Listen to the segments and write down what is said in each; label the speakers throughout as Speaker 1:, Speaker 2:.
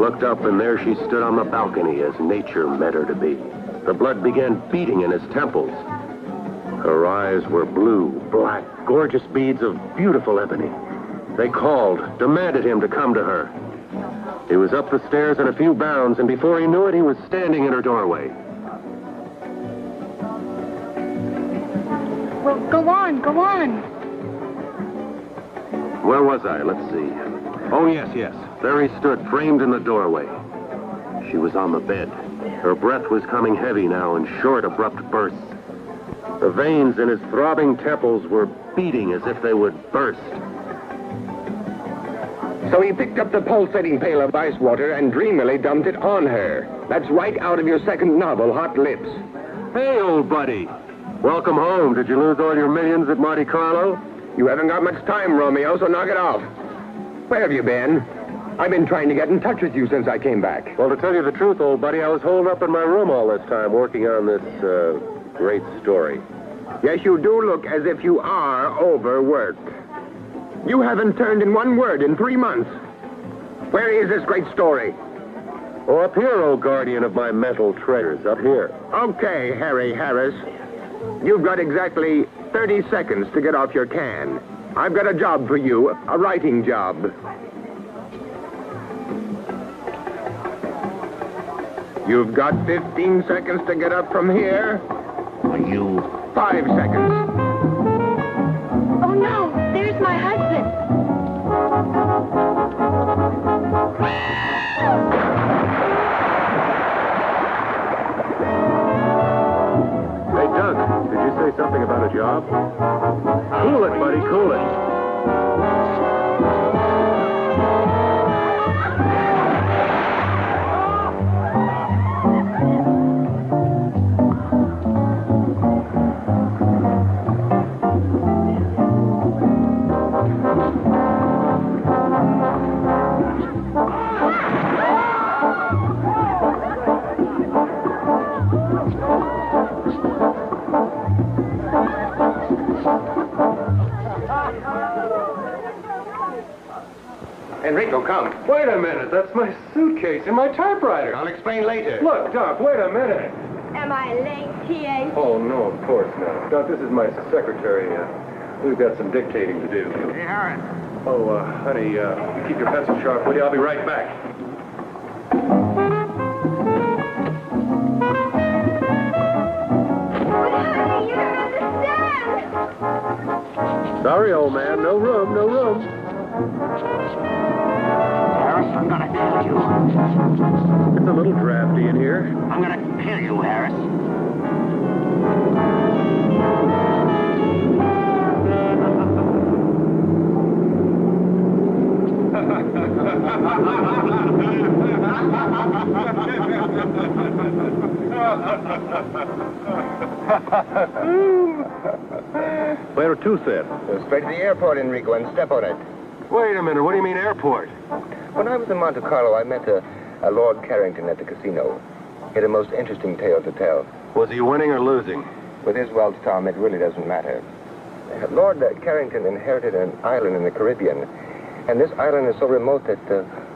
Speaker 1: looked up, and there she stood on the balcony as nature meant her to be. The blood began beating in his temples. Her eyes were blue, black, gorgeous beads of beautiful ebony. They called, demanded him to come to her. He was up the stairs in a few bounds, and before he knew it, he was standing in her doorway.
Speaker 2: Well, go on, go on.
Speaker 1: Where was I? Let's see. Oh, yes. There he stood, framed in the doorway. She was on the bed. Her breath was coming heavy now in short, abrupt bursts. The veins in his throbbing temples were beating as if they would burst.
Speaker 3: So he picked up the pulsating pail of ice water and dreamily dumped it on her. That's right out of your second novel, Hot Lips.
Speaker 1: Hey, old buddy. Welcome home. Did you lose all your millions at Monte Carlo?
Speaker 3: You haven't got much time, Romeo, so knock it off. Where have you been? I've been trying to get in touch with you since I came back.
Speaker 1: Well, to tell you the truth, old buddy, I was holed up in my room all this time working on this, great story.
Speaker 3: Yes, you do look as if you are overworked. You haven't turned in one word in 3 months. Where is this great story?
Speaker 1: Oh, up here, old guardian of my mental treasures, up here.
Speaker 3: Okay, Harry Harris. You've got exactly 30 seconds to get off your can. I've got a job for you, a writing job. You've got 15 seconds to get up from here.
Speaker 1: You...
Speaker 3: 5 seconds.
Speaker 2: Oh, no, there's my husband.
Speaker 1: Hey, Doug, did you say something about a job? Cool it, buddy, cool it.
Speaker 3: Enrico, come.
Speaker 1: Wait a minute, that's my suitcase and my typewriter.
Speaker 3: I'll explain later.
Speaker 1: Look, Doc, wait a minute.
Speaker 2: Am I late, T.A.?
Speaker 1: Oh, no, of course not. Doc, this is my secretary. We've got some dictating to do.
Speaker 3: Hey, Harris.
Speaker 1: Oh, honey, keep your pencil sharp, will you? I'll be right back.
Speaker 2: But, honey, you don't understand.
Speaker 1: Sorry, old man, no room, no room.
Speaker 4: Harris, I'm gonna kill you.
Speaker 1: It's a little drafty in here.
Speaker 4: I'm gonna kill you, Harris.
Speaker 1: Where to, then?
Speaker 3: Go straight to the airport, Enrico, and step on it.
Speaker 1: Wait a minute, what do you mean airport?
Speaker 3: When I was in Monte Carlo, I met a Lord Carrington at the casino. He had a most interesting tale to tell.
Speaker 1: Was he winning or losing?
Speaker 3: With his wealth, Tom, it really doesn't matter. Lord Carrington inherited an island in the Caribbean, and this island is so remote that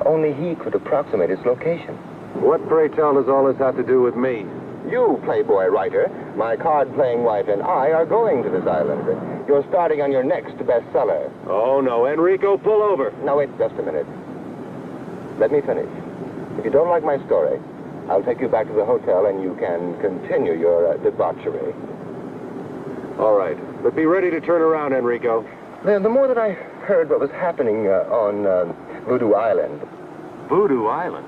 Speaker 3: only he could approximate its location.
Speaker 1: What, pray tell, does all this have to do with me?
Speaker 3: You, playboy writer, my card-playing wife, and I are going to this island. You're starting on your next bestseller.
Speaker 1: Oh, no, Enrico, pull over.
Speaker 3: Now, wait just a minute. Let me finish. If you don't like my story, I'll take you back to the hotel and you can continue your debauchery.
Speaker 1: All right, but be ready to turn around, Enrico.
Speaker 3: The more that I heard what was happening on Voodoo Island.
Speaker 1: Voodoo Island?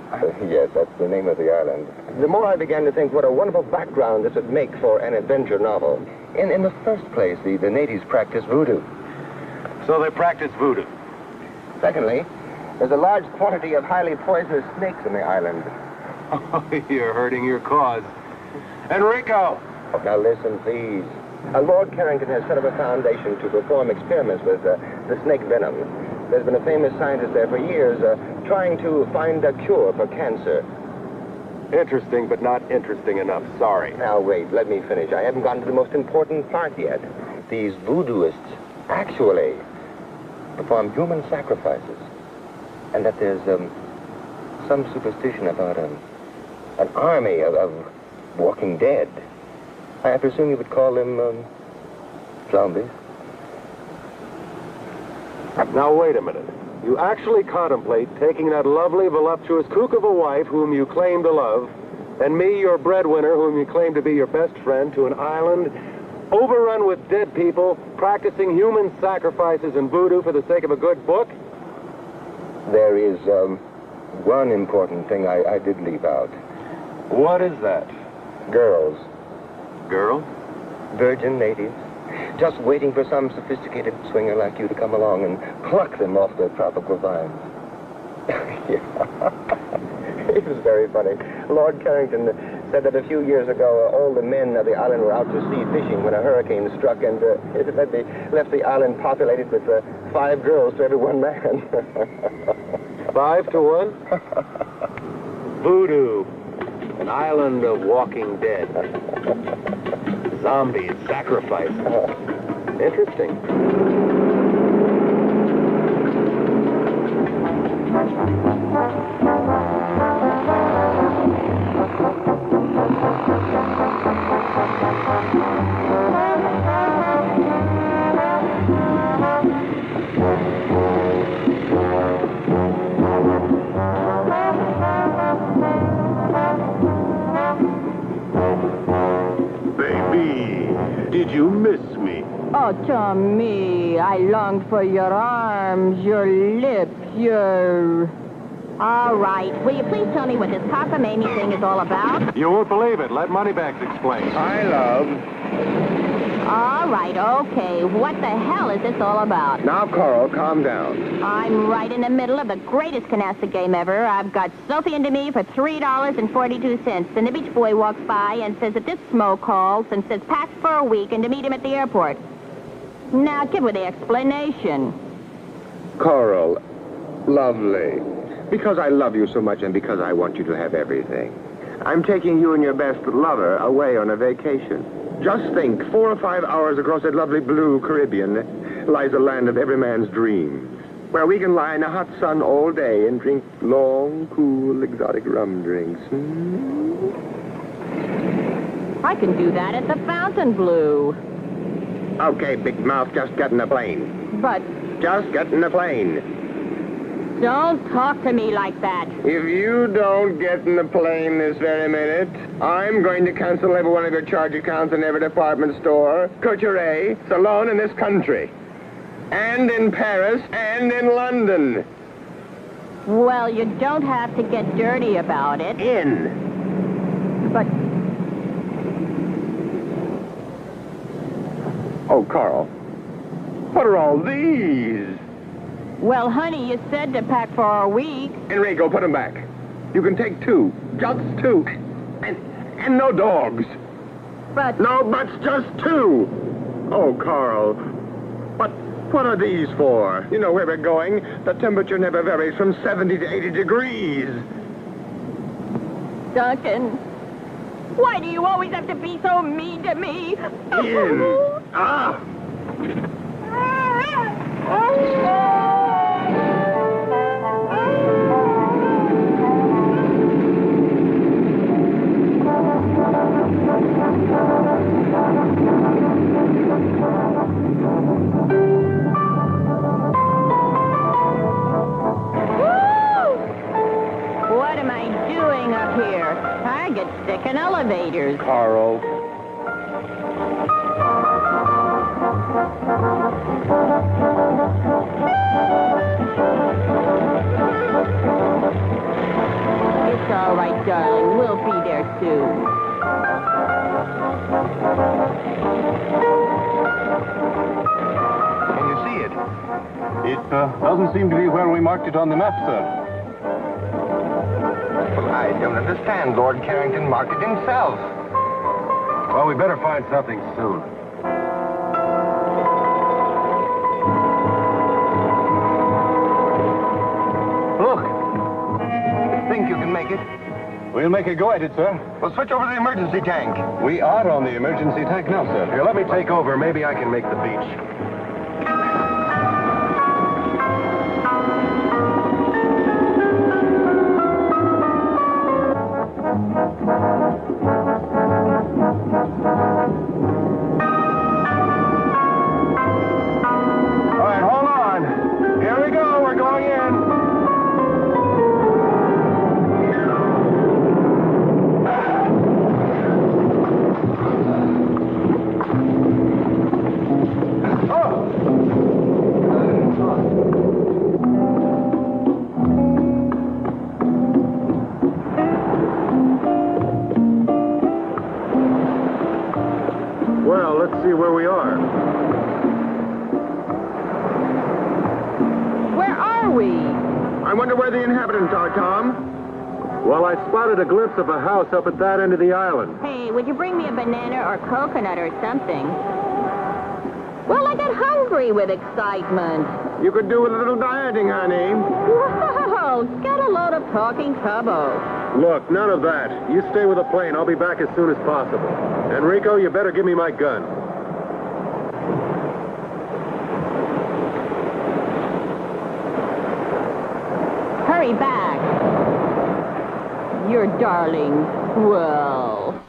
Speaker 3: Yes, that's the name of the island. The more I began to think what a wonderful background this would make for an adventure novel. In the first place, the natives practice voodoo.
Speaker 1: So they practice voodoo.
Speaker 3: Secondly, there's a large quantity of highly poisonous snakes in the island.
Speaker 1: Oh, you're hurting your cause. Enrico!
Speaker 3: Now listen, please. Lord Carrington has set up a foundation to perform experiments with the snake venom. There's been a famous scientist there for years trying to find a cure for cancer.
Speaker 1: Interesting, but not interesting enough. Sorry.
Speaker 3: Now, wait, let me finish. I haven't gotten to the most important part yet. These voodooists actually perform human sacrifices. And that there's some superstition about an army of walking dead. I presume you would call them zombies.
Speaker 1: Now, wait a minute. You actually contemplate taking that lovely, voluptuous kook of a wife whom you claim to love, and me, your breadwinner, whom you claim to be your best friend, to an island overrun with dead people, practicing human sacrifices and voodoo for the sake of a good book?
Speaker 3: There is one important thing I did leave out.
Speaker 1: What is that?
Speaker 3: Girls.
Speaker 1: Girl?
Speaker 3: Virgin ladies. Just waiting for some sophisticated swinger like you to come along and pluck them off their tropical vines. Yeah. It was very funny. Lord Carrington said that a few years ago, all the men of the island were out to sea fishing when a hurricane struck, and it left the island populated with 5 girls to every 1 man.
Speaker 1: 5 to 1? Voodoo. An island of walking dead. Zombies, sacrifice. Interesting. Did you miss me?
Speaker 5: Oh, Tommy, I longed for your arms, your lips, your...
Speaker 2: All right. Will you please tell me what this cockamamie thing is all about?
Speaker 1: You won't believe it. Let Moneybags explain.
Speaker 3: I love.
Speaker 2: All right, okay. What the hell is this all about?
Speaker 3: Now, Coral, calm down.
Speaker 2: I'm right in the middle of the greatest canasta game ever. I've got Sophie into me for $3.42. Then the beach boy walks by and says that this smoke calls and says pack for a week and to meet him at the airport. Now, give her the explanation.
Speaker 3: Coral, lovely. Because I love you so much and because I want you to have everything, I'm taking you and your best lover away on a vacation. Just think, 4 or 5 hours across that lovely blue Caribbean lies a land of every man's dreams, where we can lie in the hot sun all day and drink long, cool, exotic rum drinks.
Speaker 5: I can do that at the Fontainebleau.
Speaker 3: Okay, big mouth, just get in the plane.
Speaker 5: But
Speaker 3: Just get in the plane.
Speaker 5: don't talk to me like that.
Speaker 3: If you don't get in the plane this very minute, I'm going to cancel every one of your charge accounts in every department store, couturier, salon in this country. And in Paris, and in London.
Speaker 2: Well, you don't have to get dirty about it.
Speaker 3: In.
Speaker 5: But
Speaker 3: Oh, Carl, what are all these?
Speaker 5: well, honey, you said to pack for a week.
Speaker 3: Enrico, put them back. You can take 2, just 2. And no dogs.
Speaker 5: But
Speaker 3: No buts, just 2. Oh, Carl, what are these for? You know where we're going. The temperature never varies from 70 to 80 degrees.
Speaker 5: Duncan, why do you always have to be so mean to me?
Speaker 3: In. Ah!
Speaker 2: What am I doing up here? I get sick in elevators.
Speaker 3: Carl.
Speaker 2: It's all right, darling. We'll be there soon.
Speaker 1: Can you see it? It doesn't seem to be where we marked it on the map, sir.
Speaker 3: Well, I don't understand. Lord Carrington marked it himself.
Speaker 1: Well, we better find something soon.
Speaker 3: Look. Think you can make it?
Speaker 1: We'll make a go at it, sir.
Speaker 3: Well, switch over to the emergency tank.
Speaker 1: We are on the emergency tank now, sir. Here, let me take over. Maybe I can make the beach.
Speaker 3: wonder where the inhabitants are, Tom.
Speaker 1: Well, I spotted a glimpse of a house up at that end of the island.
Speaker 2: Hey, would you bring me a banana or coconut or something? Well, I got hungry with excitement.
Speaker 3: You could do with a little dieting, honey.
Speaker 2: Whoa, get a load of talking tubbo.
Speaker 1: Look, none of that. You stay with the plane. I'll be back as soon as possible. Enrico, you better give me my gun.
Speaker 2: Hurry back. Your darling. Well.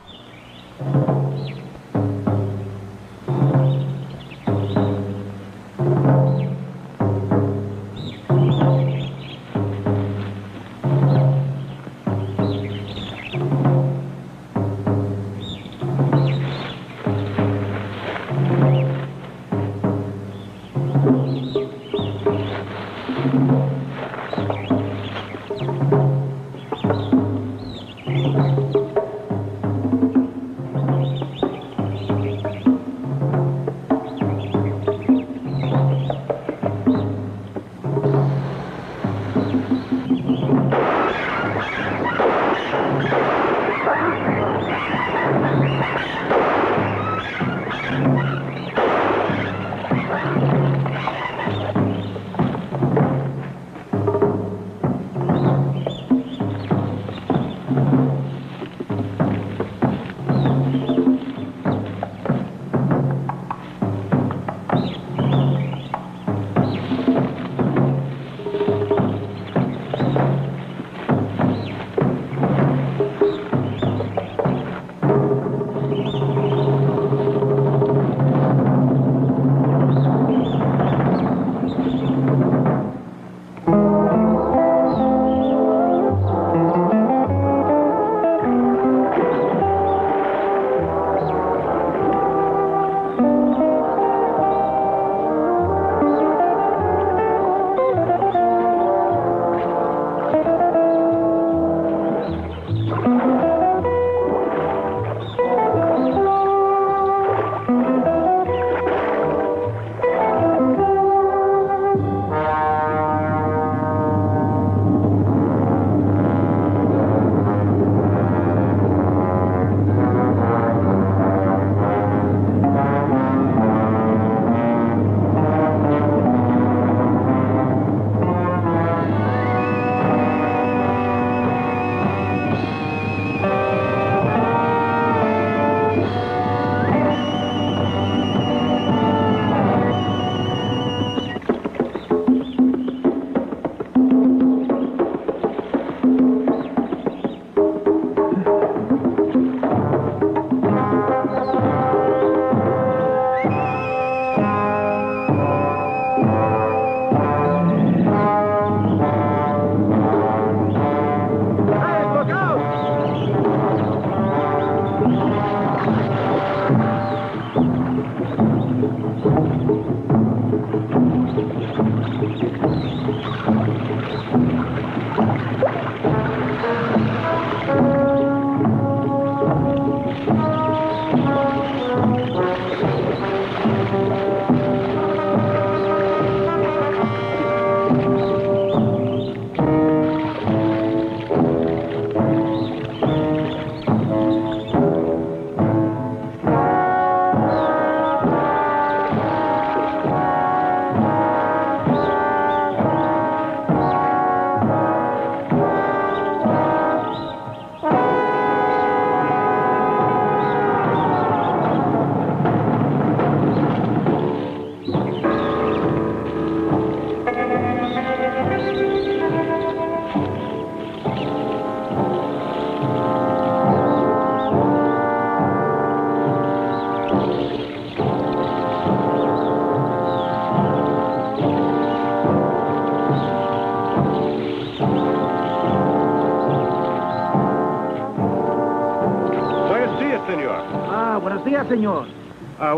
Speaker 6: Buenos días, señor.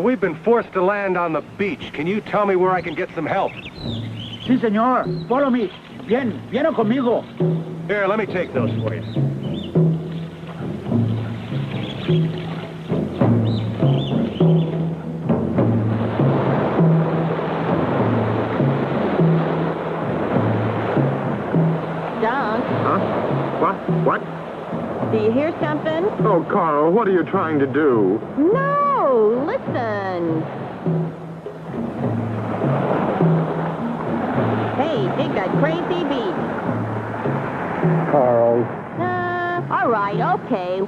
Speaker 1: We've been forced to land on the beach. Can you tell me where I can get some help?
Speaker 6: Sí, señor. Follow me. Viene conmigo.
Speaker 1: Here, let me take those for you.
Speaker 6: What?
Speaker 2: Do you hear something?
Speaker 1: Oh, Carl, what are you trying to do?
Speaker 2: No, listen. Hey, dig that crazy beat.
Speaker 1: Carl.
Speaker 2: All right, okay.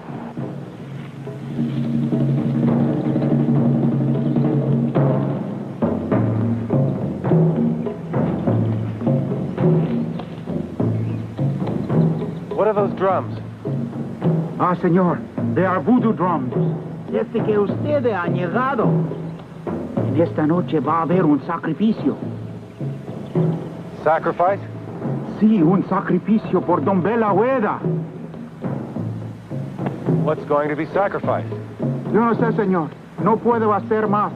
Speaker 1: What are those drums?
Speaker 6: Ah, señor, they are voodoo drums. Desde que ustedes han llegado, en esta noche va a haber un sacrificio.
Speaker 1: Sacrifice?
Speaker 6: Sí, un sacrificio por Don Bela Hueda.
Speaker 1: What's going to be sacrificed?
Speaker 6: Yo no sé, señor. No puedo hacer más.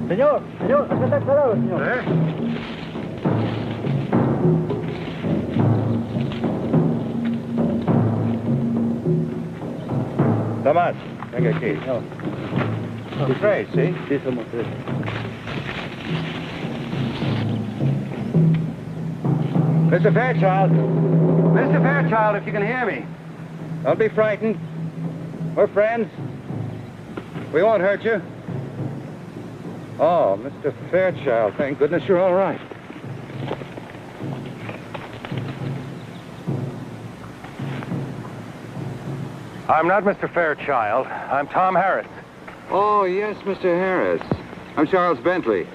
Speaker 6: Señor, acá está parado, señor.
Speaker 1: Tomás, venga aquí.
Speaker 6: No.
Speaker 1: You're afraid, see?
Speaker 6: Sí, somos tres.
Speaker 1: Mr. Fairchild! Mr. Fairchild, if you can hear me. Don't be frightened. We're friends. We won't hurt you. Oh, Mr. Fairchild, thank goodness you're all right. I'm not Mr. Fairchild. I'm Tom Harris.
Speaker 7: Oh, yes, Mr. Harris. I'm Charles Bentley.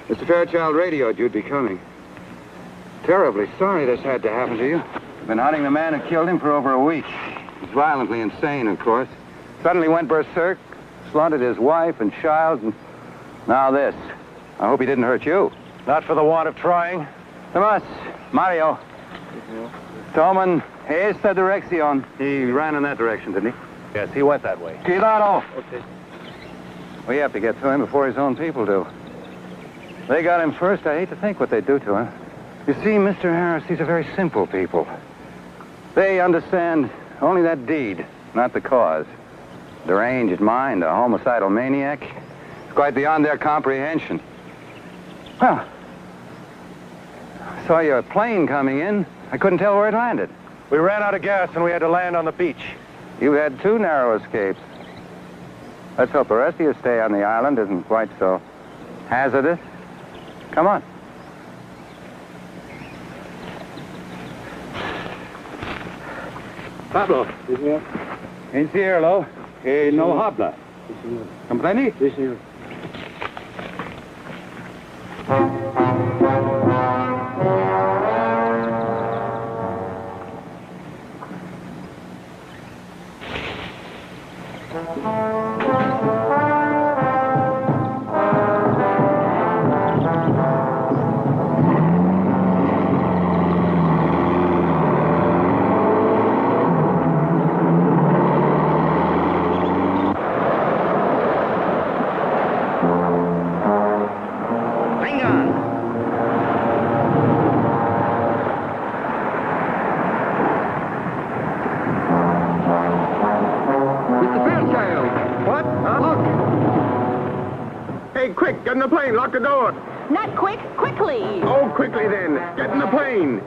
Speaker 7: Mr. Fairchild radioed you'd be coming. Terribly sorry this had to happen to you. I've been hunting the man who killed him for over a week. He's violently insane, of course. Suddenly went berserk, slaughtered his wife and child, and now this. I hope he didn't hurt you.
Speaker 1: Not for the want of trying.
Speaker 7: Tomas, Mario. Toman, esta dirección. He ran in that direction, didn't he?
Speaker 1: Yes, he went that way.
Speaker 7: Cuidado.
Speaker 6: Okay.
Speaker 7: We have to get to him before his own people do. They got him first. I hate to think what they'd do to him. You see, Mr. Harris, these are very simple people. They understand only that deed, not the cause. Deranged mind, a homicidal maniac. It's quite beyond their comprehension. Well, I saw your plane coming in. I couldn't tell where it landed.
Speaker 1: We ran out of gas and we had to land on the beach.
Speaker 7: You had two narrow escapes. Let's hope the rest of you stay on the island isn't quite so hazardous. Come on.
Speaker 6: Pablo. Sí, señor.
Speaker 7: Enciérralo. No habla.
Speaker 6: Sí, señor.
Speaker 7: ¿Comprende?
Speaker 6: Sí, señor.
Speaker 4: Bring on.
Speaker 1: Get in the plane. Lock the door.
Speaker 2: Not quickly.
Speaker 1: Oh, quickly then. Get in the plane.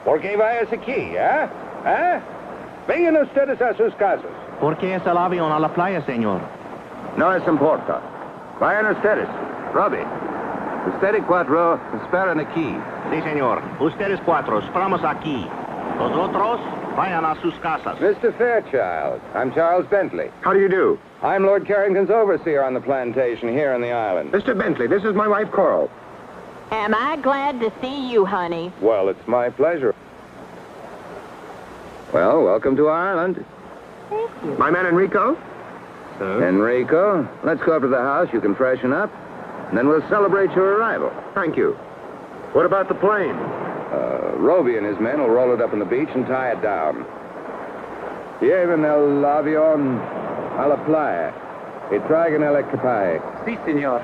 Speaker 7: ¿Por qué vayas aquí, Vengan ustedes a sus casas.
Speaker 8: ¿Por qué es el avión a la playa, señor?
Speaker 7: No es importa. Vayan ustedes. Robbie. Ustedes cuatro esperan aquí.
Speaker 8: Sí, señor. Ustedes cuatro, esperamos aquí. Los otros, vayan a sus casas.
Speaker 7: Mr. Fairchild, I'm Charles Bentley.
Speaker 1: How do you do?
Speaker 7: I'm Lord Carrington's overseer on the plantation here on the island.
Speaker 1: Mr. Bentley, this is my wife, Coral.
Speaker 2: Am I glad to see you, honey?
Speaker 7: Well, it's my pleasure. Well, welcome to Ireland.
Speaker 2: Thank you.
Speaker 1: My man, Enrico?
Speaker 7: Enrico, let's go up to the house. You can freshen up, and then we'll celebrate your arrival.
Speaker 1: Thank you. What about the plane?
Speaker 7: Roby and his men will roll it up on the beach and tie it down. Lleven el avión a la playa y traigan el equipaje.
Speaker 6: Sí, señor.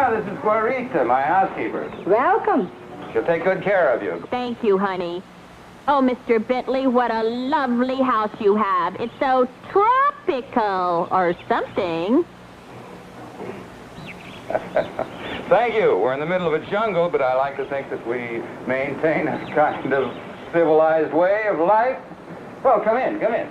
Speaker 7: This is Guarita, my housekeeper.
Speaker 2: Welcome.
Speaker 7: She'll take good care of you.
Speaker 2: Thank you, honey. Oh, Mr. Bentley, what a lovely house you have. It's so tropical or something.
Speaker 7: Thank you. We're in the middle of a jungle, but I like to think that we maintain a kind of civilized way of life. Well, come in, come in.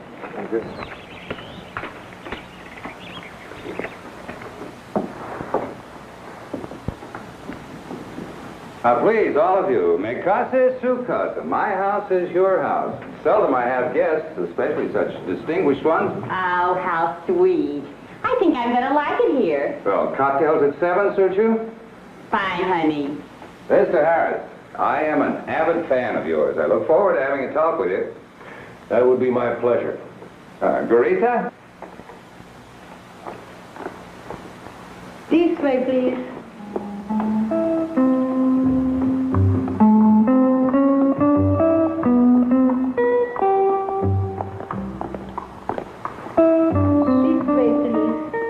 Speaker 7: Now, please, all of you, mi casa es su casa. My house is your house. Seldom I have guests, especially such distinguished ones.
Speaker 2: Oh, how sweet. I think I'm going to like it here.
Speaker 7: Well, cocktails at 7, suit you?
Speaker 2: Fine, honey.
Speaker 7: Mr. Harris, I am an avid fan of yours. I look forward to having a talk with you.
Speaker 1: That would be my pleasure.
Speaker 7: Guarita?
Speaker 5: This way, please.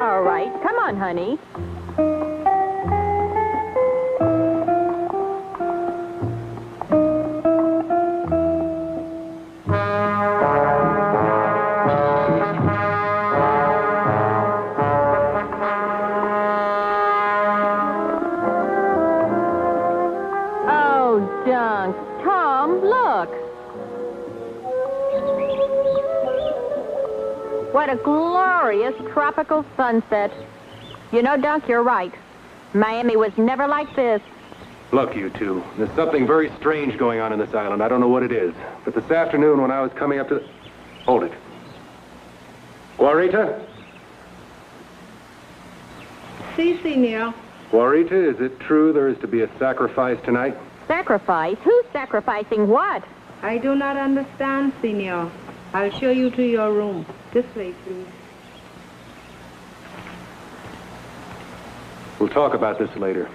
Speaker 2: All right, come on, honey. Oh, Dunk, Tom, look. What a glorious tropical sunset. You know, Dunk, you're right. Miami was never like this.
Speaker 1: Look, you two, there's something very strange going on in this island. I don't know what it is. But this afternoon when I was coming up to... Hold it. Guarita?
Speaker 5: Si, senor.
Speaker 1: Guarita, is it true there is to be a sacrifice tonight?
Speaker 2: Sacrifice? Who's sacrificing what?
Speaker 5: I do not understand, senor. I'll show you to your room. This way, please.
Speaker 1: We'll talk about this later.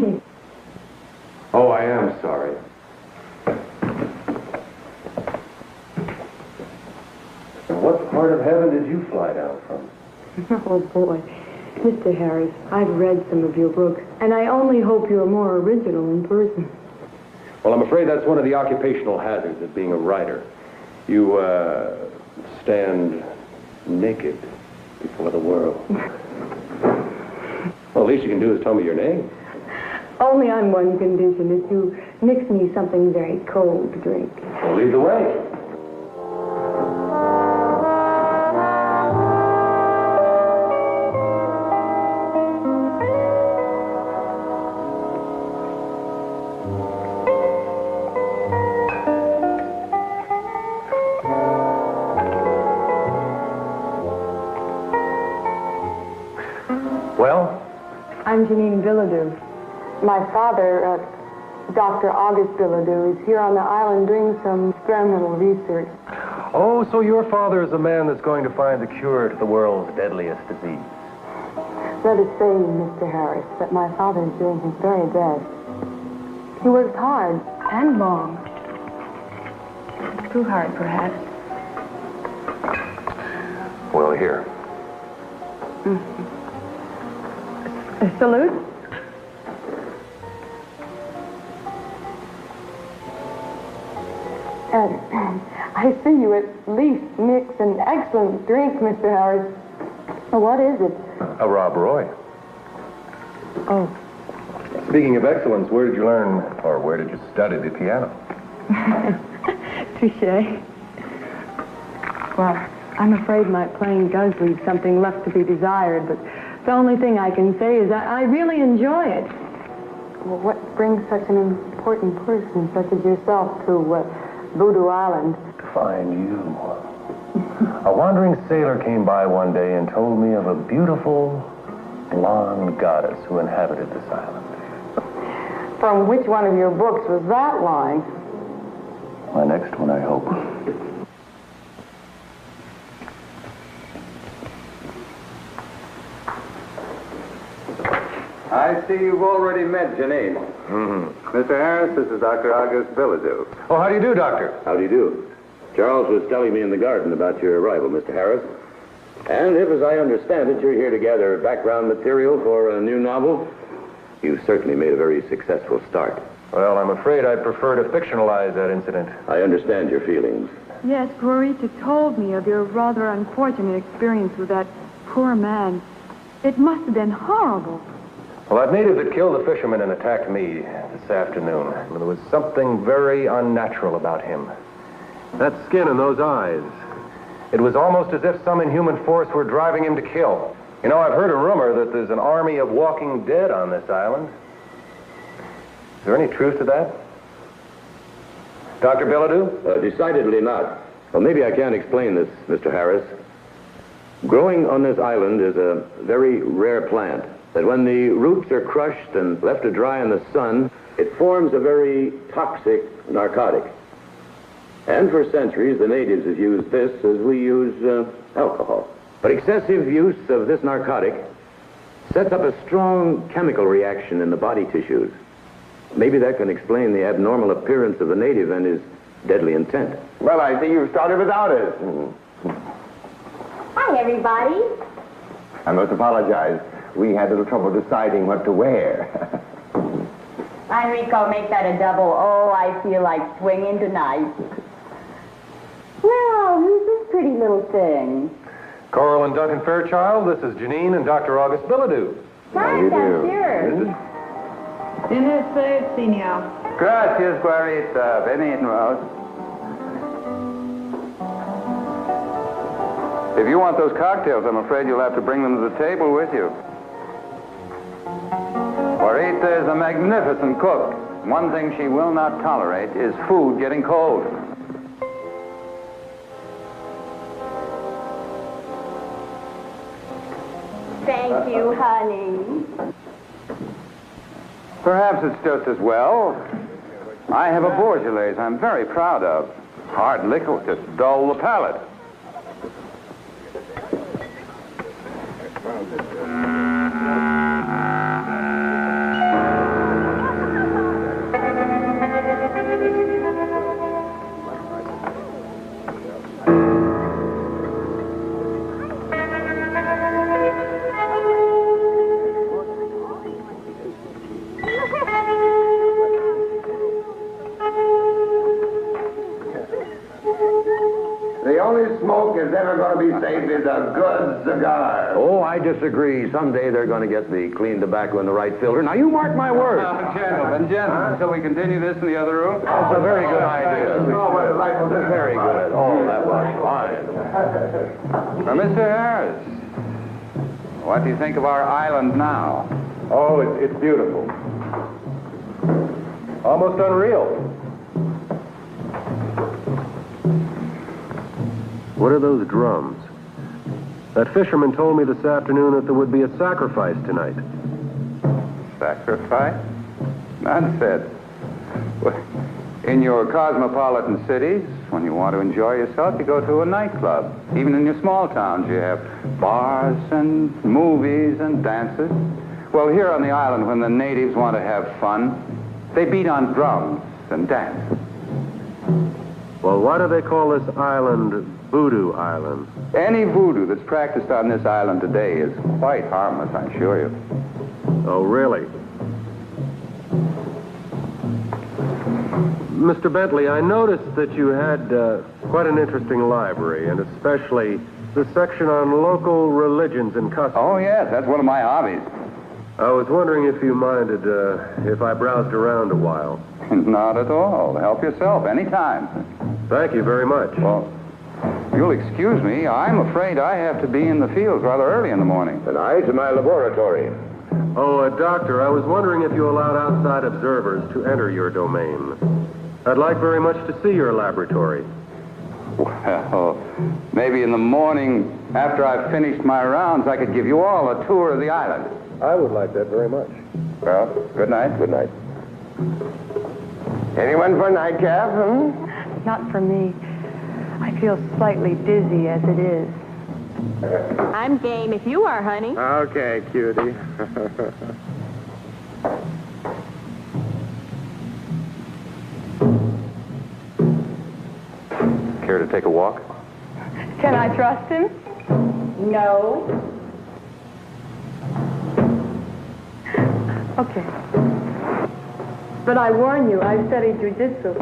Speaker 9: sorry.
Speaker 1: Oh, I am sorry. What part of heaven did you fly down from?
Speaker 9: Oh, boy. Mr. Harris, I've read some of your books, and I only hope you're more original in person.
Speaker 1: Well, I'm afraid that's one of the occupational hazards of being a writer. You, stand naked before the world. Well, the least you can do is tell me your name.
Speaker 9: Only on one condition, if you mix me something very cold to drink.
Speaker 1: Well, lead the way. Well?
Speaker 9: I'm Janine Bilodeau. My father, Dr. August Bilodeau, is here on the island doing some experimental research.
Speaker 1: Oh, so your father is the man that's going to find the cure to the world's deadliest disease.
Speaker 9: Let us say, Mr. Harris, that my father is doing his very best. He works hard and long. Too hard, perhaps.
Speaker 1: Well, here.
Speaker 9: A salute? I see you at least mix an excellent drink, Mr. Harris. What is it?
Speaker 1: A Rob Roy.
Speaker 9: Oh.
Speaker 1: Speaking of excellence, where did you learn, or where did you study the piano?
Speaker 9: Touche. Well, I'm afraid my playing does leave something left to be desired, but the only thing I can say is I really enjoy it. Well, what brings such an important person such as yourself to Voodoo Island?
Speaker 1: To find you. A wandering sailor came by one day and told me of a beautiful, blonde goddess who inhabited this island.
Speaker 9: From which one of your books was that line?
Speaker 1: My next one, I hope.
Speaker 7: I see you've already met Janine.
Speaker 1: Mm-hmm.
Speaker 7: Mr. Harris, this is Dr. August Bilodeau.
Speaker 1: Oh, how do you do, Doctor?
Speaker 10: How do you do? Charles was telling me in the garden about your arrival, Mr. Harris. And if, as I understand it, you're here to gather background material for a new novel, you've certainly made a very successful start.
Speaker 1: Well, I'm afraid I'd prefer to fictionalize that incident.
Speaker 10: I understand your feelings.
Speaker 9: Yes, Glorita told me of your rather unfortunate experience with that poor man. It must have been horrible.
Speaker 1: Well, that native that killed the fisherman and attacked me this afternoon, there was something very unnatural about him. That skin and those eyes. It was almost as if some inhuman force were driving him to kill. You know, I've heard a rumor that there's an army of walking dead on this island. Is there any truth to that? Dr. Bilodeau?
Speaker 10: Decidedly not. Well, maybe I can explain this, Mr. Harris. Growing on this island is a very rare plant that when the roots are crushed and left to dry in the sun, it forms a very toxic narcotic. And for centuries, the natives have used this as we use alcohol. But excessive use of this narcotic sets up a strong chemical reaction in the body tissues. Maybe that can explain the abnormal appearance of the native and his deadly intent.
Speaker 3: Well, I see you started without us.
Speaker 2: Hi, everybody.
Speaker 3: I must apologize. We had a little trouble deciding what to wear.
Speaker 2: Enrico, make that a double. Oh, I feel like swinging tonight. Well, who's this pretty little thing?
Speaker 1: Coral and Duncan Fairchild, this is Janine and Dr. August Bilodeau.
Speaker 2: Nice, that's yours.
Speaker 9: Dinner served, senor.
Speaker 7: Gracias, Guarita. Benito. If you want those cocktails, I'm afraid you'll have to bring them to the table with you. Guarita is a magnificent cook. One thing she will not tolerate is food getting cold.
Speaker 2: Thank you, honey.
Speaker 7: Perhaps it's just as well. I have a Beaujolais I'm very proud of. Hard liquor will just dull the palate.
Speaker 1: only smoke that's ever going to be safe is a good cigar.
Speaker 10: Oh, I disagree. Someday they're going to get the clean tobacco in the right filter. Now, you mark my words.
Speaker 7: Gentlemen, shall we continue this in the other room?
Speaker 10: That's a very good idea. Very good. Oh, that was fine.
Speaker 7: Now, Mr. Harris, what do you think of our island now?
Speaker 1: Oh, it's beautiful. Almost unreal. What are those drums? That fisherman told me this afternoon that there would be a sacrifice tonight.
Speaker 7: Sacrifice? Nonsense. Well, in your cosmopolitan cities, when you want to enjoy yourself, you go to a nightclub. Even in your small towns, you have bars and movies and dances. Well, here on the island, when the natives want to have fun, they beat on drums and dance.
Speaker 1: Well, why do they call this island Voodoo Island?
Speaker 7: Any voodoo that's practiced on this island today is quite harmless, I assure you.
Speaker 1: Oh, really? Mr. Bentley, I noticed that you had quite an interesting library, and especially the section on local religions and customs.
Speaker 7: Oh, yes, that's one of my hobbies.
Speaker 1: I was wondering if you minded if I browsed around a while.
Speaker 7: Not at all. Help yourself anytime.
Speaker 1: Thank you very much.
Speaker 7: Well, you'll excuse me. I'm afraid I have to be in the fields rather early in the morning.
Speaker 10: And I to my laboratory.
Speaker 1: Oh, Doctor, I was wondering if you allowed outside observers to enter your domain. I'd like very much to see your laboratory.
Speaker 7: Well, maybe in the morning, after I've finished my rounds, I could give you all a tour of the island.
Speaker 1: I would like that very much.
Speaker 7: Well, good night.
Speaker 1: Good night.
Speaker 3: Anyone for a nightcap,
Speaker 9: Not for me. I feel slightly dizzy as it is.
Speaker 2: I'm game if you are, honey.
Speaker 1: Okay, cutie.
Speaker 10: Care to take a walk?
Speaker 9: Can I trust him?
Speaker 2: No.
Speaker 9: Okay. But I warn you, I've studied jujitsu.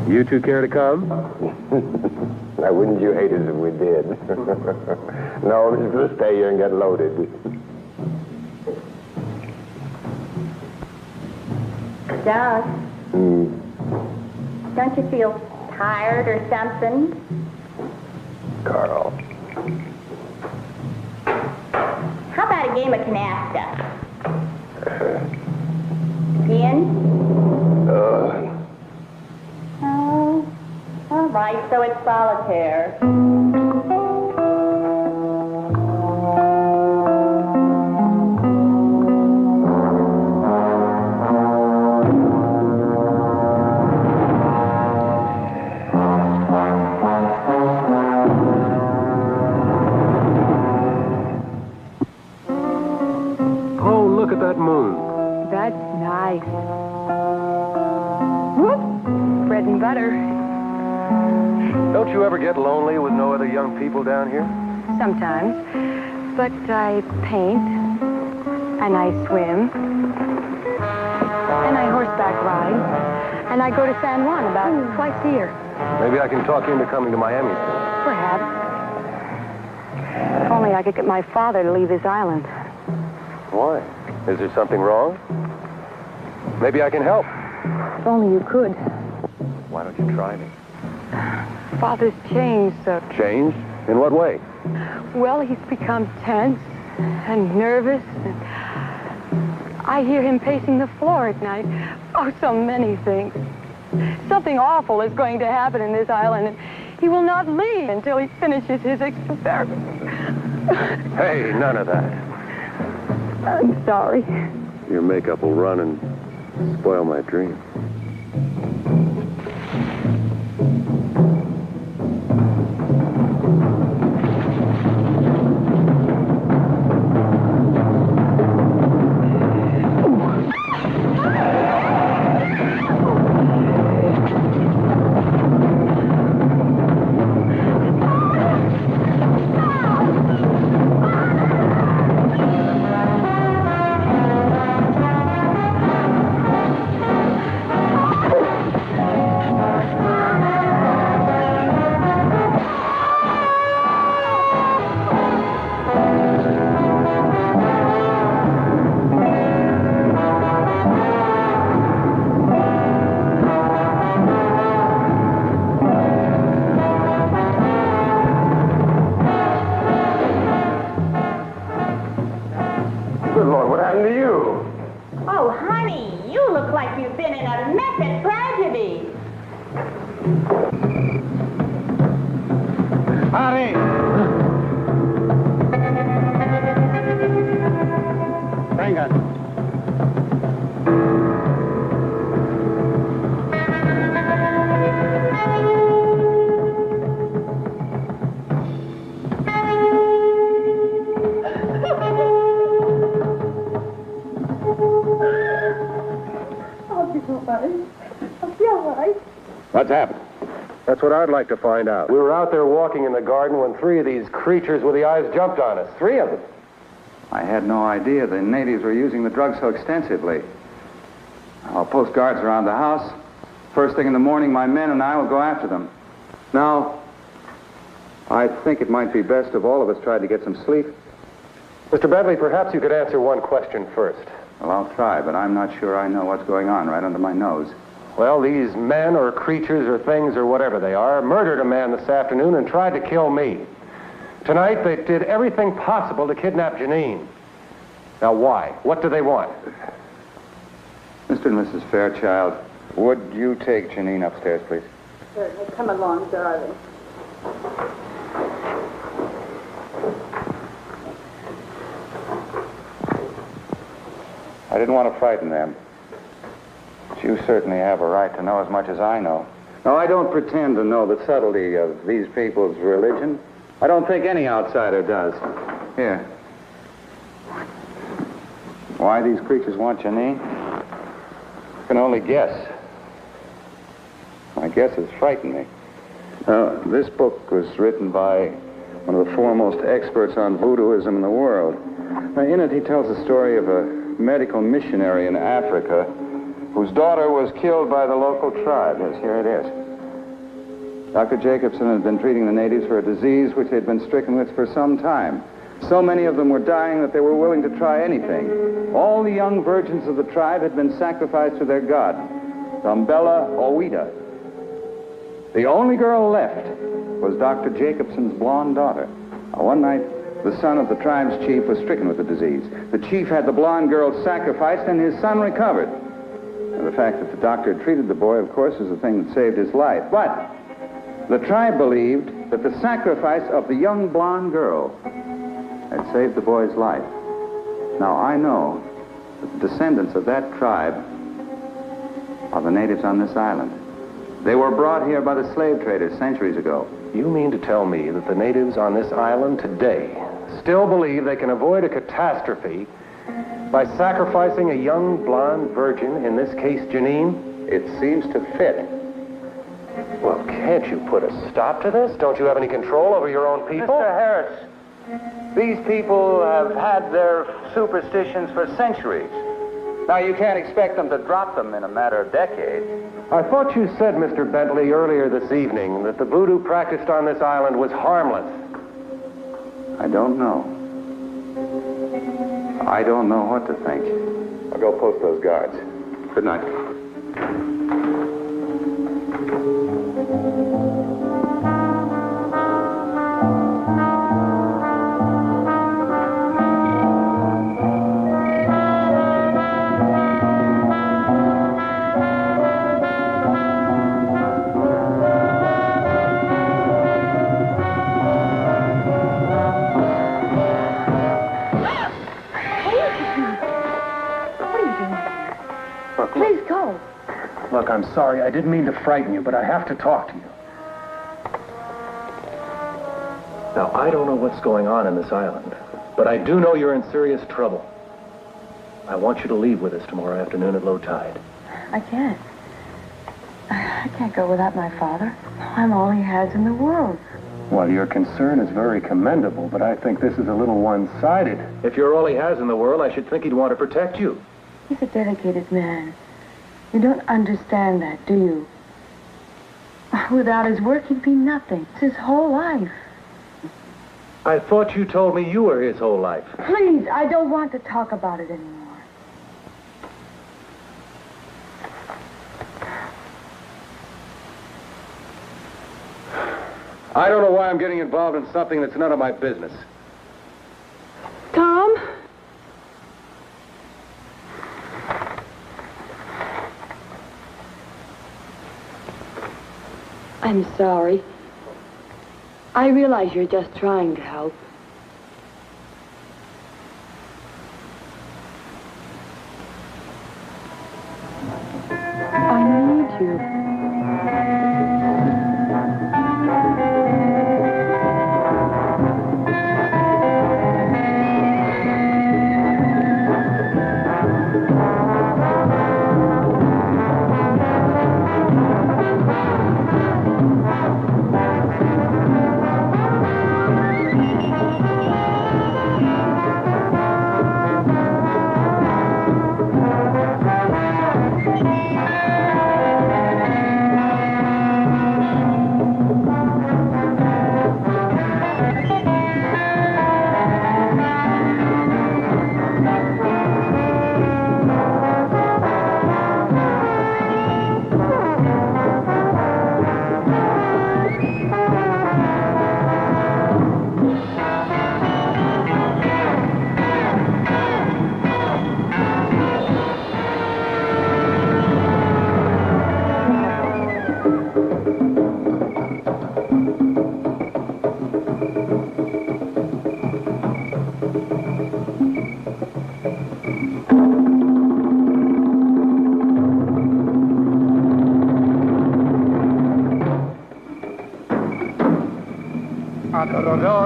Speaker 1: You two care to come?
Speaker 3: Now, wouldn't you hate us if we did? No, we're just going to stay here and get loaded.
Speaker 2: Doug, don't you feel tired or something?
Speaker 3: Carl.
Speaker 2: How about a game of canasta? In? Oh, all right, so it's solitaire.
Speaker 1: Oh, look at that moon.
Speaker 9: That's nice. Whoop! Bread and butter.
Speaker 1: Don't you ever get lonely with no other young people down here?
Speaker 9: Sometimes. But I paint, and I swim, and I horseback ride, and I go to San Juan about twice a year.
Speaker 1: Maybe I can talk you into coming to Miami soon.
Speaker 9: Perhaps. If only I could get my father to leave this island.
Speaker 1: Why? Is there something wrong? Maybe I can help.
Speaker 9: If only you could.
Speaker 1: Why don't you try me?
Speaker 9: Father's changed so...
Speaker 1: Changed? In what way?
Speaker 9: Well, he's become tense and nervous. And I hear him pacing the floor at night. Oh, so many things. Something awful is going to happen in this island, and he will not leave until he finishes his experiment.
Speaker 1: Hey, none of that.
Speaker 9: I'm sorry.
Speaker 1: Your makeup will run and spoil my dream. Good Lord, what happened to you?
Speaker 2: Oh, honey, you look like you've been in a method tragedy.
Speaker 7: Howdy! Venga.
Speaker 1: What's happened? That's what I'd like to find out. We were out there walking in the garden when 3 of these creatures with the eyes jumped on us. 3 of them.
Speaker 7: I had no idea the natives were using the drug so extensively. I'll post guards around the house. First thing in the morning, my men and I will go after them. Now, I think it might be best if all of us tried to get some sleep.
Speaker 1: Mr. Bentley, perhaps you could answer one question first.
Speaker 7: Well, I'll try, but I'm not sure I know what's going on right under my nose.
Speaker 1: Well, these men or creatures or things or whatever they are murdered a man this afternoon and tried to kill me. Tonight, they did everything possible to kidnap Janine. Now, why? What do they want?
Speaker 7: Mr. and Mrs. Fairchild, would you take Janine upstairs, please?
Speaker 9: Certainly. Come along, darling.
Speaker 7: I didn't want to frighten them. But you certainly have a right to know as much as I know. Now, I don't pretend to know the subtlety of these people's religion. I don't think any outsider does. Here. Why these creatures want Janine? I can only guess. My guesses frighten me. This book was written by one of the foremost experts on voodooism in the world. Now, in it, he tells the story of a medical missionary in Africa whose daughter was killed by the local tribe. Yes, here it is. Dr. Jacobson had been treating the natives for a disease which they'd been stricken with for some time. So many of them were dying that they were willing to try anything. All the young virgins of the tribe had been sacrificed to their god, Dumbella Owita. The only girl left was Dr. Jacobson's blonde daughter. Now, one night, the son of the tribe's chief was stricken with the disease. The chief had the blonde girl sacrificed, and his son recovered. Now, the fact that the doctor had treated the boy, of course, is the thing that saved his life. But the tribe believed that the sacrifice of the young blonde girl had saved the boy's life. Now, I know that the descendants of that tribe are the natives on this island. They were brought here by the slave traders centuries ago.
Speaker 1: You mean to tell me that the natives on this island today still believe they can avoid a catastrophe by sacrificing a young blonde virgin, in this case Janine?
Speaker 7: It seems to fit.
Speaker 1: Well, can't you put a stop to this? Don't you have any control over your own people?
Speaker 7: Mr. Harris, these people have had their superstitions for centuries. Now, you can't expect them to drop them in a matter of decades.
Speaker 1: I thought you said, Mr. Bentley, earlier this evening that the voodoo practiced on this island was harmless.
Speaker 7: I don't know. I don't know what to think. I'll go post those guards. Good night.
Speaker 1: Look, I'm sorry. I didn't mean to frighten you, but I have to talk to you. Now, I don't know what's going on in this island, but I do know you're in serious trouble. I want you to leave with us tomorrow afternoon at low tide.
Speaker 9: I can't. I can't go without my father. I'm all he has in the world.
Speaker 1: Well, your concern is very commendable, but I think this is a little one-sided. If you're all he has in the world, I should think he'd want to protect you.
Speaker 9: He's a dedicated man. You don't understand that, do you? Without his work, he'd be nothing. It's his whole life.
Speaker 1: I thought you told me you were his whole life.
Speaker 9: Please, I don't want to talk about it anymore.
Speaker 1: I don't know why I'm getting involved in something that's none of my business.
Speaker 9: Tom? I'm sorry. I realize you're just trying to help. I need you.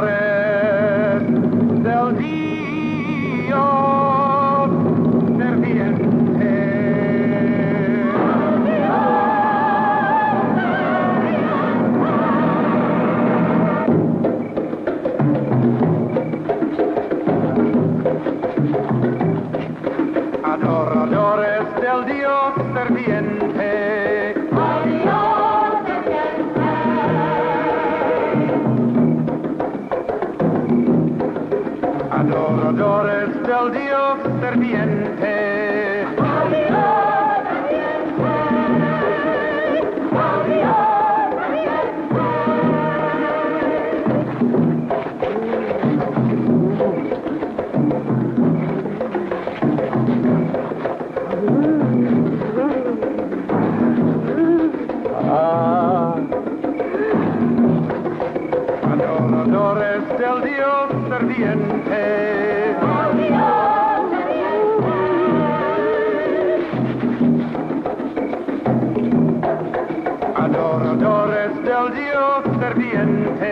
Speaker 6: Adoradores del Dio ferviente. Adoradores del Dios ferviente. Adoradores del Dios ferviente. Adoradores del Dios ferviente. Adoradores del Dios ferviente.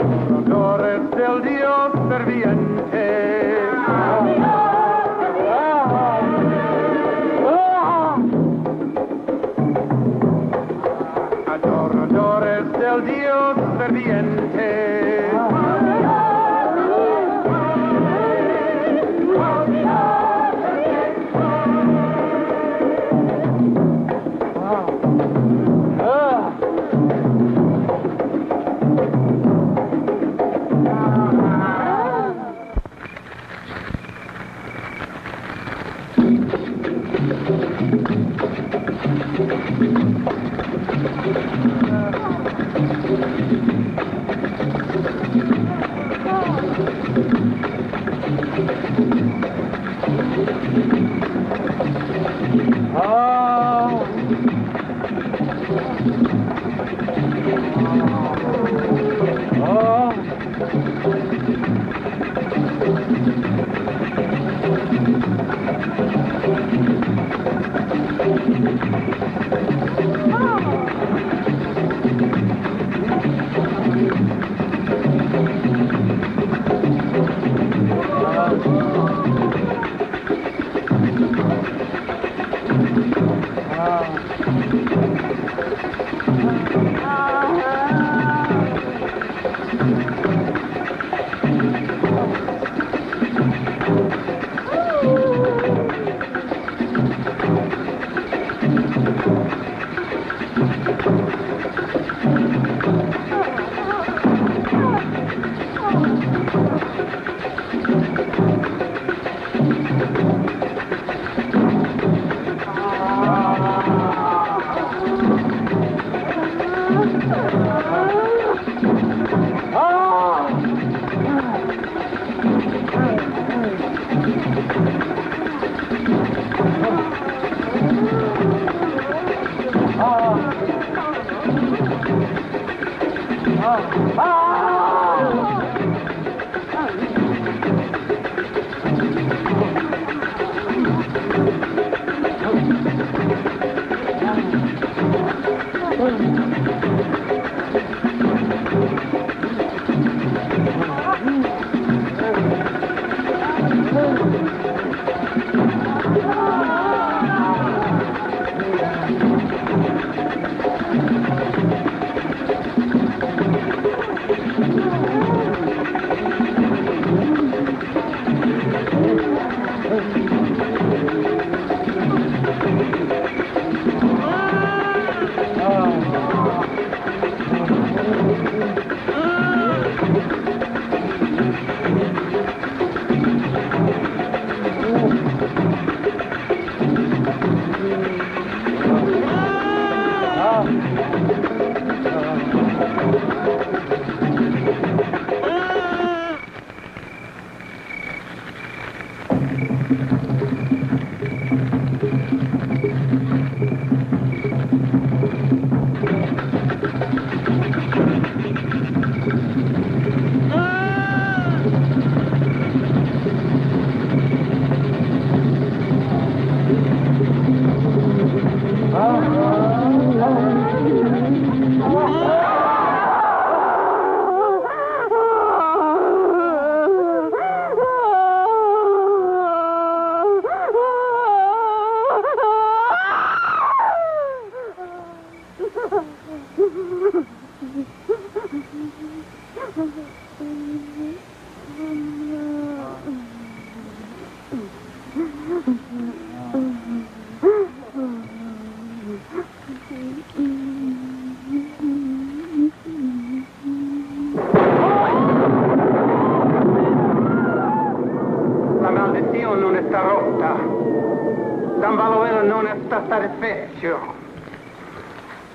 Speaker 6: Adoradores del Dios ferviente. Adoradores del Dios ferviente.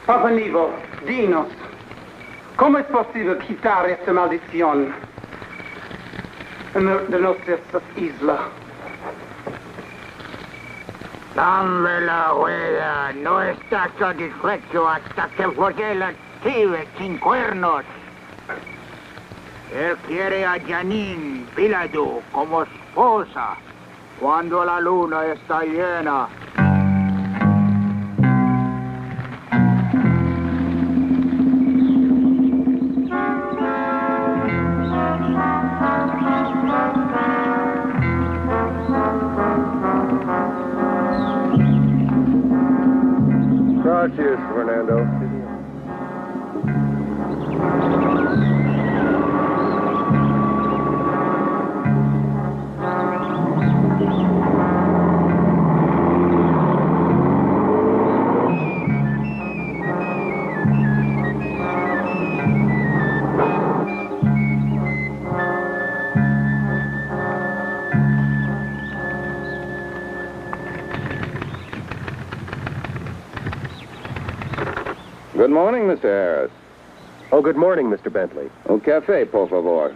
Speaker 6: Papa Nivo, dinos, ¿cómo es posible quitar esta maldición de nuestras islas?
Speaker 11: Dame la huella, no está satisfecho hasta que folle la chive sin cuernos. Él quiere a Janine Piladu como esposa cuando la luna está llena.
Speaker 1: Cheers, Fernando.
Speaker 7: Good morning, Mr. Harris.
Speaker 1: Oh, good morning, Mr. Bentley.
Speaker 7: Un café, por favor.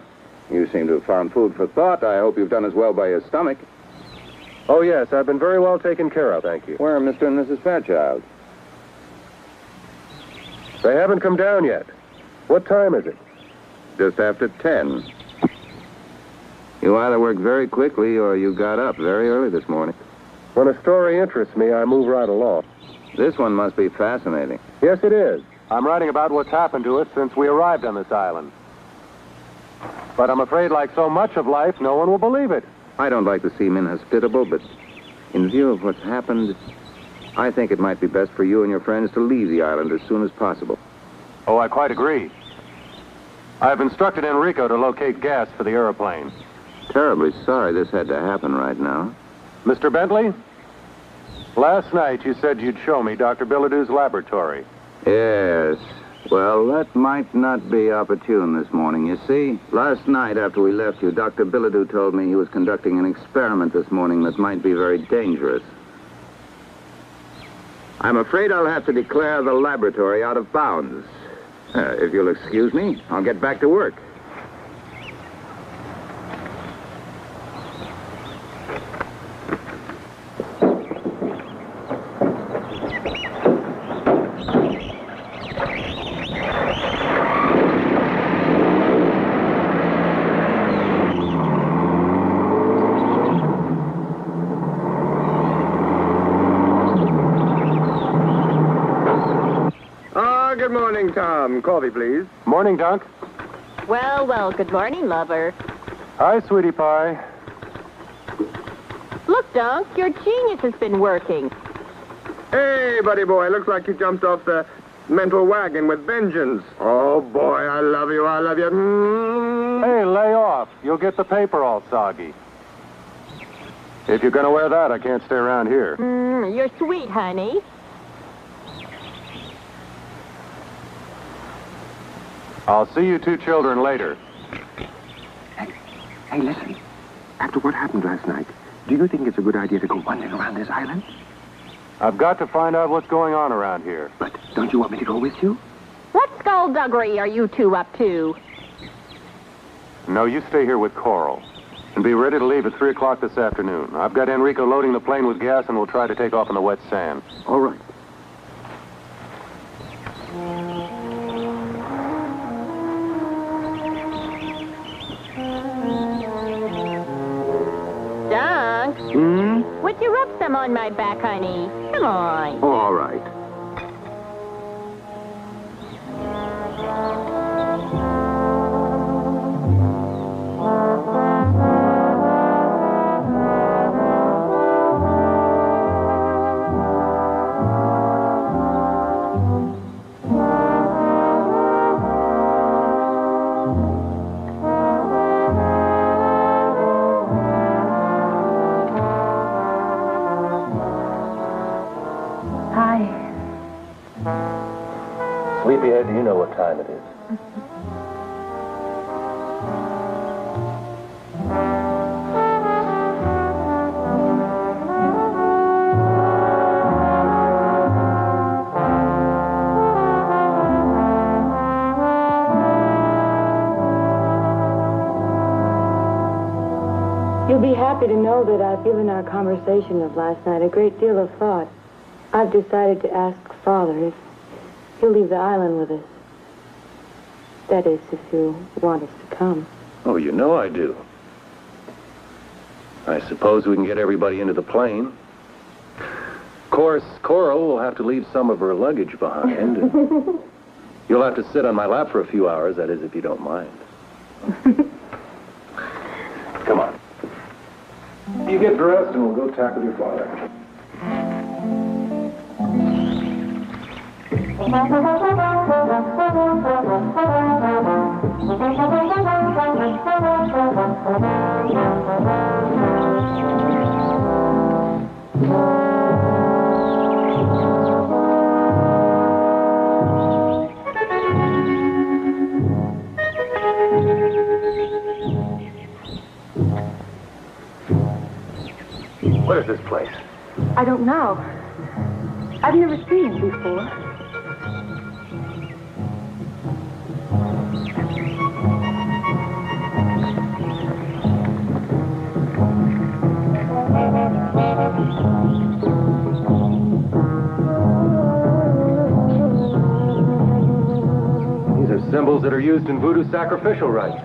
Speaker 7: You seem to have found food for thought. I hope you've done as well by your stomach.
Speaker 1: Oh, yes, I've been very well taken care of, thank you.
Speaker 7: Where are Mr. and Mrs. Fairchild?
Speaker 1: They haven't come down yet. What time is it?
Speaker 7: Just after 10. You either worked very quickly or you got up very early this morning.
Speaker 1: When a story interests me, I move right along.
Speaker 7: This one must be fascinating.
Speaker 1: Yes, it is. I'm writing about what's happened to us since we arrived on this island. But I'm afraid, like so much of life, no one will believe it.
Speaker 7: I don't like to seem inhospitable, but in view of what's happened, I think it might be best for you and your friends to leave the island as soon as possible.
Speaker 1: Oh, I quite agree. I've instructed Enrico to locate gas for the airplane.
Speaker 7: Terribly sorry this had to happen right now.
Speaker 1: Mr. Bentley, last night you said you'd show me Dr. Billadue's laboratory.
Speaker 7: Yes. Well, that might not be opportune this morning. You see, last night after we left you, Dr. Billadew told me he was conducting an experiment this morning that might be very dangerous. I'm afraid I'll have to declare the laboratory out of bounds. If you'll excuse me, I'll get back to work.
Speaker 3: good morning, Tom. Coffee, please.
Speaker 1: Morning, Dunk.
Speaker 2: Well, well, good morning, lover.
Speaker 1: Hi, sweetie pie.
Speaker 2: Look, Dunk, your genius has been working.
Speaker 3: Hey, buddy boy, looks like you jumped off the mental wagon with vengeance. Oh, boy, I love you, I love you.
Speaker 1: Hey, lay off. You'll get the paper all soggy. If you're going to wear that, I can't stay around here.
Speaker 2: You're sweet, honey.
Speaker 1: I'll see you two children later.
Speaker 3: Hey, listen. After what happened last night, do you think it's a good idea to go wandering around this island?
Speaker 1: I've got to find out what's going on around here.
Speaker 3: But don't you want me to go with you?
Speaker 2: What skullduggery are you two up to?
Speaker 1: No, you stay here with Coral. And be ready to leave at 3 o'clock this afternoon. I've got Enrico loading the plane with gas, and we'll try to take off on the wet sand.
Speaker 3: All right.
Speaker 2: Dunk, would you rub some on my back, honey? Come on.
Speaker 3: Oh, all right.
Speaker 1: Sleepyhead, do you know what time it is?
Speaker 9: You'll be happy to know that I've given our conversation of last night a great deal of thought. I've decided to ask Father if he'll leave the island with us. That is, if you want us to come.
Speaker 1: Oh, you know I do. I suppose we can get everybody into the plane. Of course, Coral will have to leave some of her luggage behind. And you'll have to sit on my lap for a few hours, that is, if you don't mind. Come on. You get dressed and we'll go tackle your father. What is this place?
Speaker 9: I don't know. I've never seen it before.
Speaker 1: These are symbols that are used in voodoo sacrificial rites.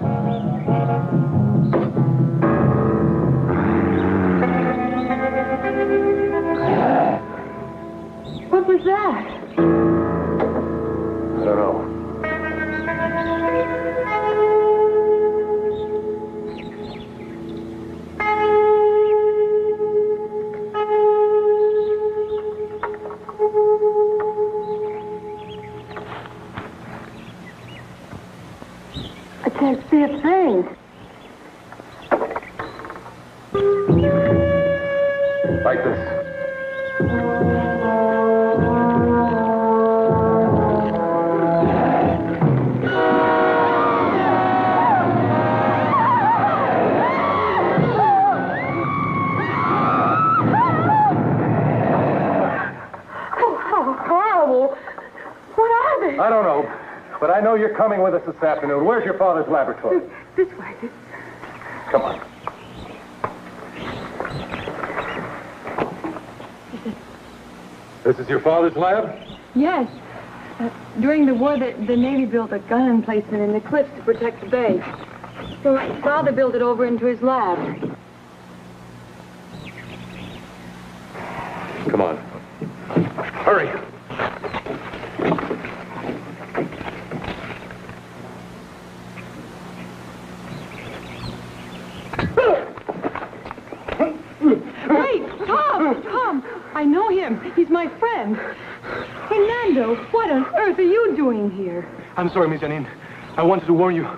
Speaker 9: What was that?
Speaker 1: I don't know.
Speaker 9: I can't see a thing.
Speaker 1: Like this. I don't know, but I know you're coming with us this afternoon. Where's your father's laboratory?
Speaker 9: This way.
Speaker 1: Come on. This is your father's lab?
Speaker 9: Yes. During the war, the Navy built a gun emplacement in the cliffs to protect the base. So my father built it over into his lab.
Speaker 1: Come on. Hurry.
Speaker 9: again. Fernando, what on earth are you doing here?
Speaker 12: I'm sorry, Miss Janine. I wanted to warn you.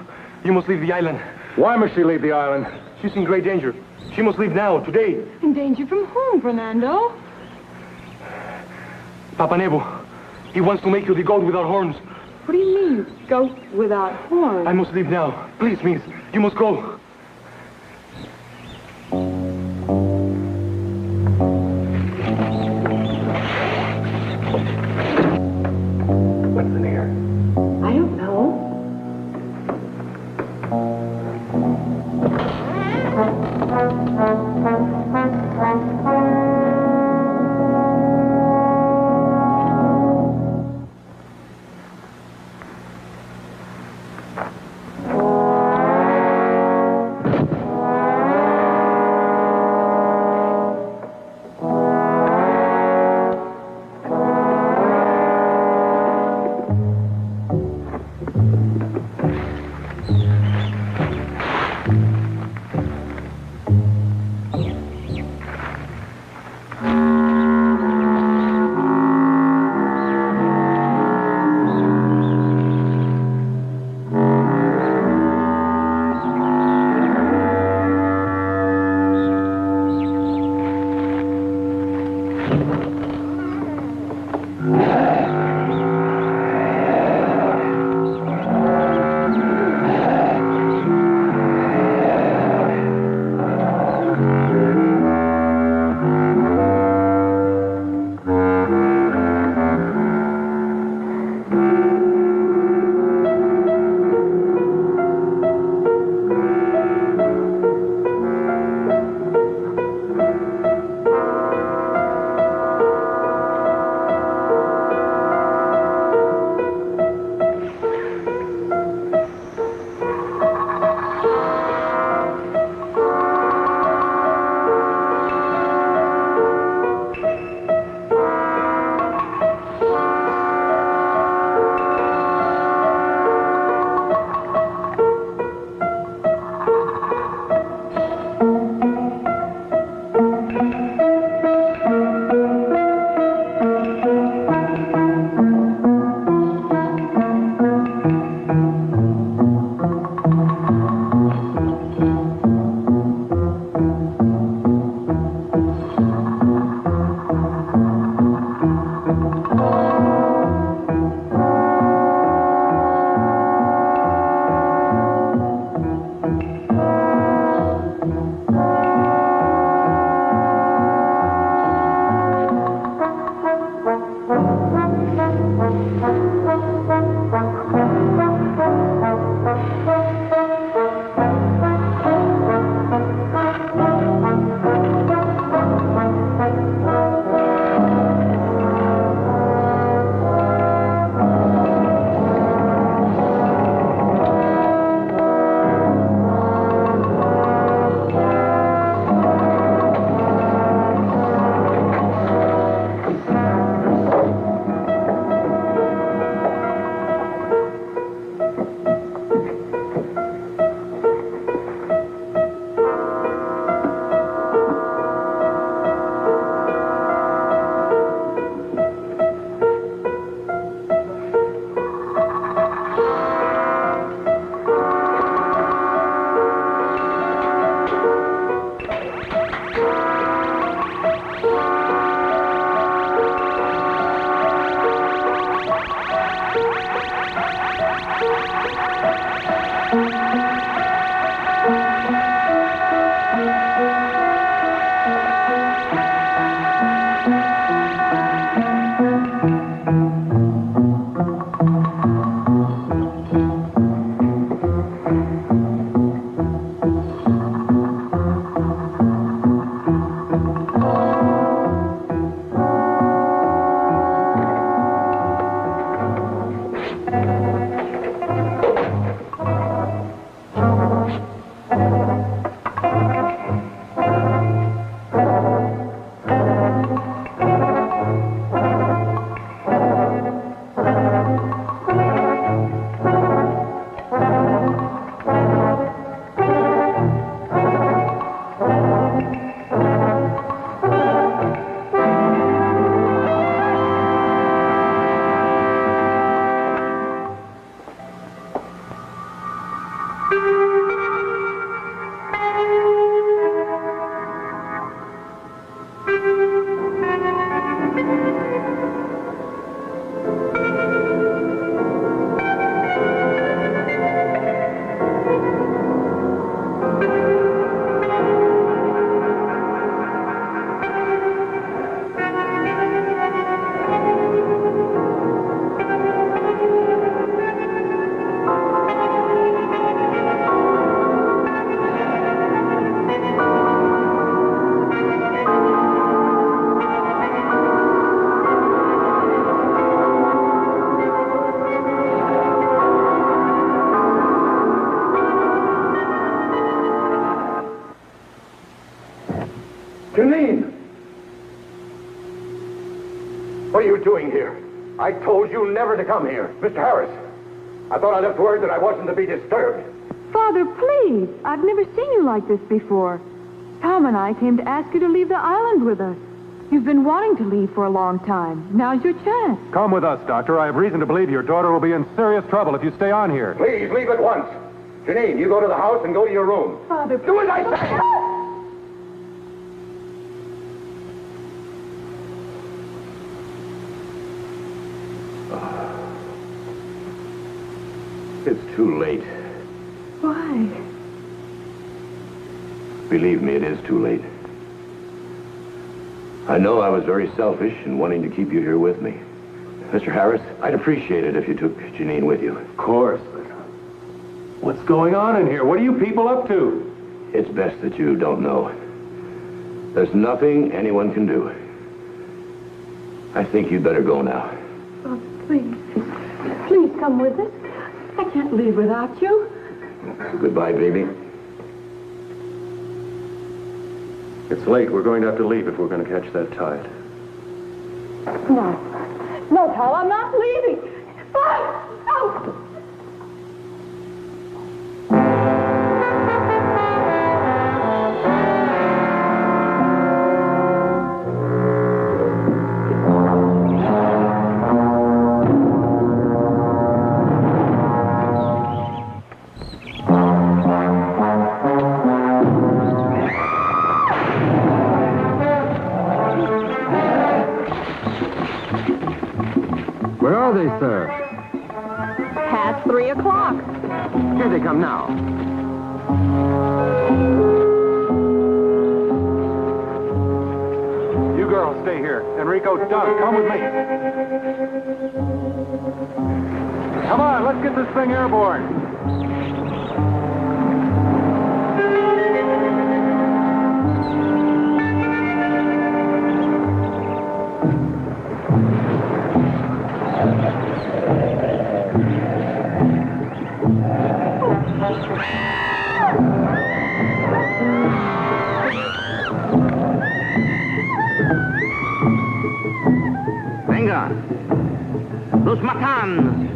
Speaker 12: You must leave the island.
Speaker 1: Why must she leave the island?
Speaker 12: She's in great danger. She must leave now, today.
Speaker 9: In danger from whom, Fernando?
Speaker 12: Papa Nebo. He wants to make you the goat without horns.
Speaker 9: What do you mean, goat without horns?
Speaker 12: I must leave now. Please, miss. You must go.
Speaker 1: What's in here?
Speaker 9: I don't know.
Speaker 10: Janine! What are you doing here? I told you never to come here. Mr. Harris, I thought I left word that I wasn't to be disturbed.
Speaker 9: Father, please. I've never seen you like this before. Tom and I came to ask you to leave the island with us. You've been wanting to leave for a long time. Now's your chance.
Speaker 7: Come with us, Doctor. I have reason to believe your daughter will be in serious trouble if you stay on here.
Speaker 10: Please, leave at once. Janine, you go to the house and go to your room.
Speaker 9: Father,
Speaker 10: do as I say! It's too late.
Speaker 9: Why?
Speaker 10: Believe me, it is too late. I know I was very selfish in wanting to keep you here with me. Mr. Harris, I'd appreciate it if you took Janine with you.
Speaker 7: Of course. What's going on in here? What are you people up to?
Speaker 10: It's best that you don't know. There's nothing anyone can do. I think you'd better go now.
Speaker 9: Father, please. Please come with us. I can't leave without you.
Speaker 10: Goodbye, baby.
Speaker 7: It's late. We're going to have to leave if we're going to catch that tide.
Speaker 9: No. No, Tom, I'm not leaving. Father, no.
Speaker 7: Where are they, sir?
Speaker 2: Past 3 o'clock.
Speaker 3: Here they come now.
Speaker 7: You girls stay here. Enrico, Doug, come with me. Come on, let's get this thing airborne.
Speaker 8: Venga. Los matan.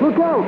Speaker 6: Look out!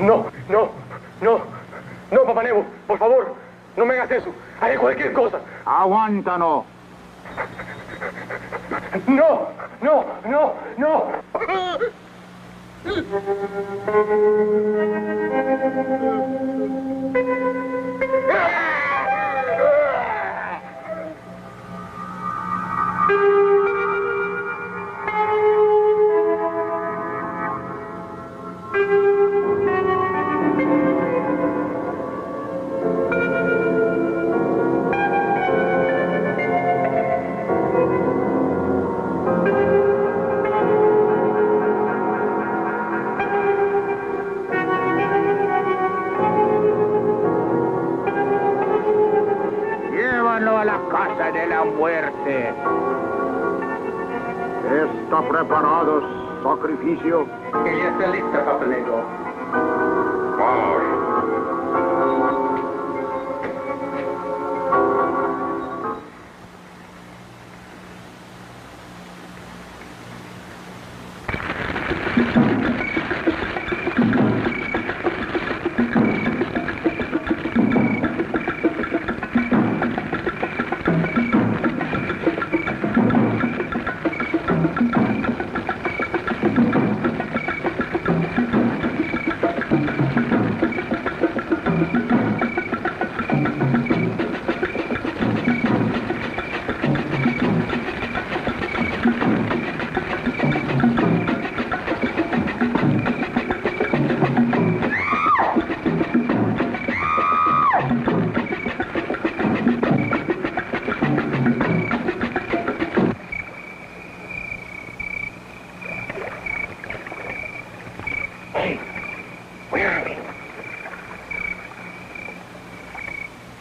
Speaker 12: No, no, no. No, Papá Nebo, por favor, no me hagas eso. Haré cualquier cosa.
Speaker 6: Aguántanos.
Speaker 12: No, no, no, no.
Speaker 11: Llévanlo a la casa de la muerte.
Speaker 6: ¿Está preparado sacrificio?
Speaker 3: Que ya está lista, Papa Negro.
Speaker 10: Vamos.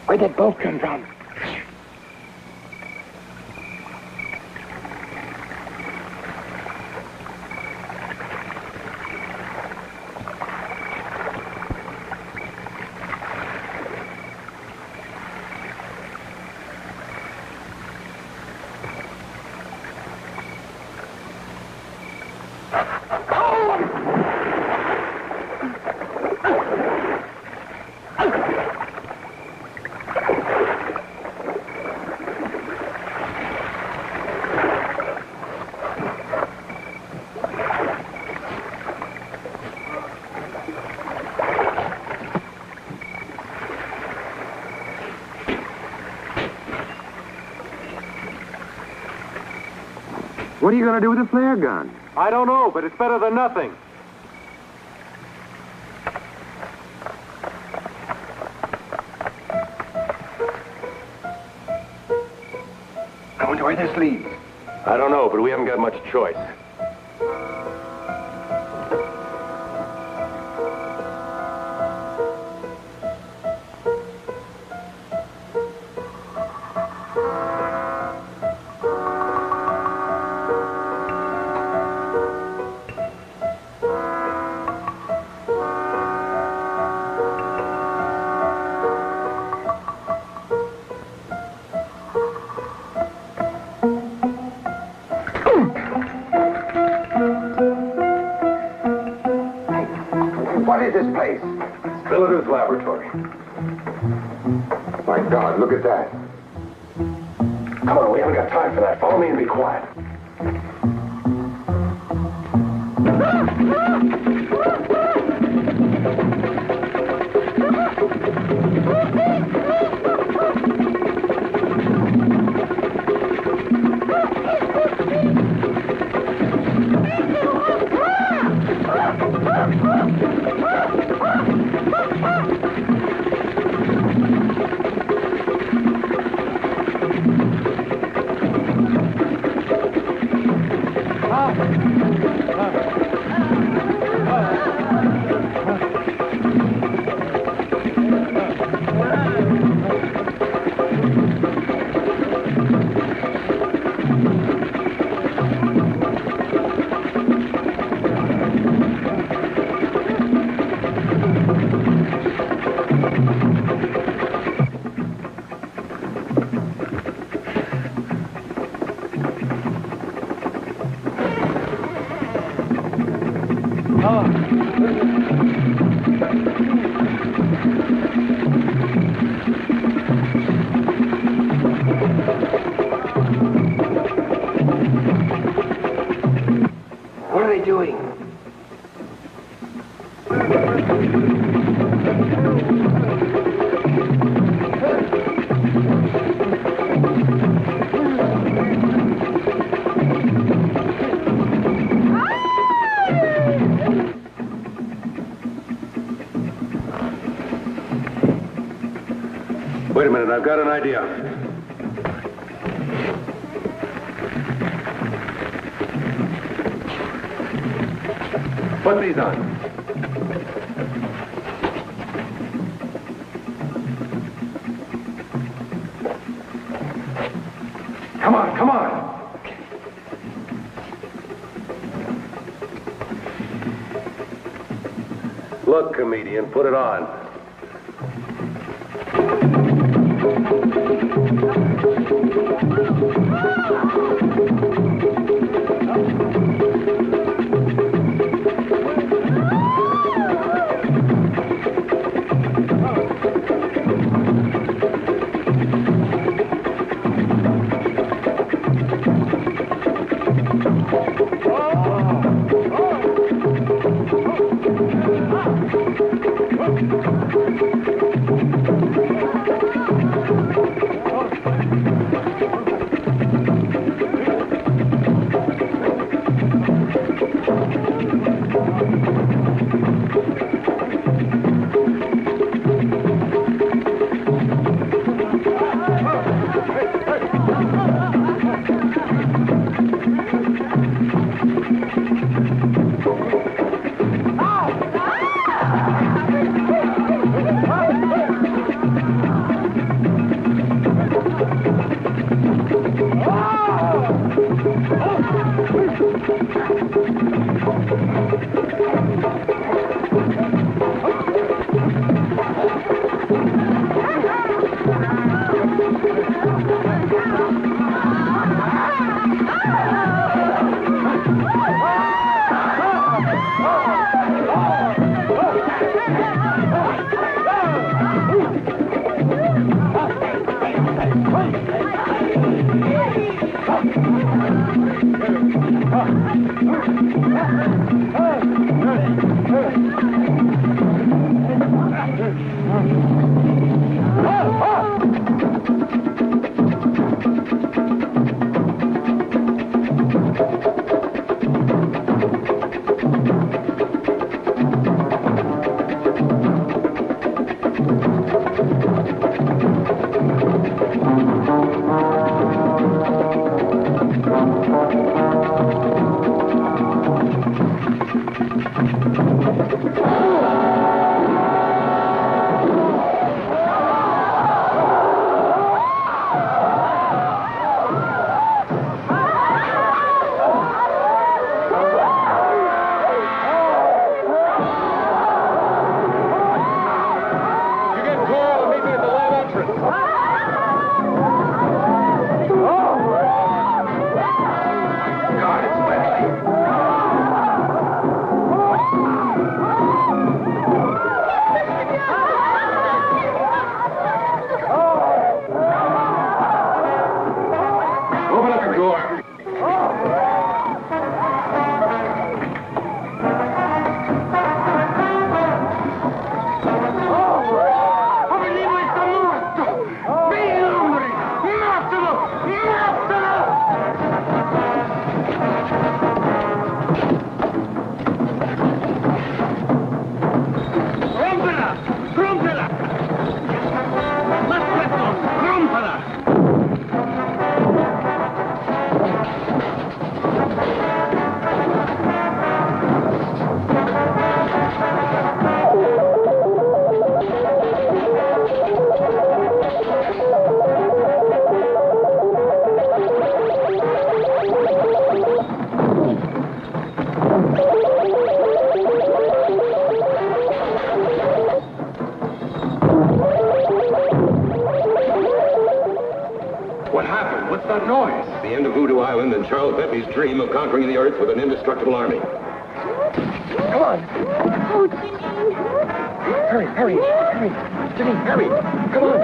Speaker 11: Where'd that boat come from?
Speaker 1: What are you going to do with a flare gun?
Speaker 12: I don't know, but it's better than nothing.
Speaker 1: I wonder where this leads.
Speaker 12: I don't know, but we haven't got much choice.
Speaker 1: What is this place?
Speaker 12: Spillader's laboratory.
Speaker 1: My God, look at that. Come on, we haven't got time for that. Follow me and be quiet. I've got an idea. Put these on. Come on, come on. Look, comedian, put it on.
Speaker 10: What's that noise? The end of Voodoo Island and Charles Pepe's dream of conquering the earth with an indestructible army.
Speaker 12: Come on.
Speaker 2: Oh, Janine.
Speaker 12: Hurry, hurry, hurry. Janine, hurry. Come on.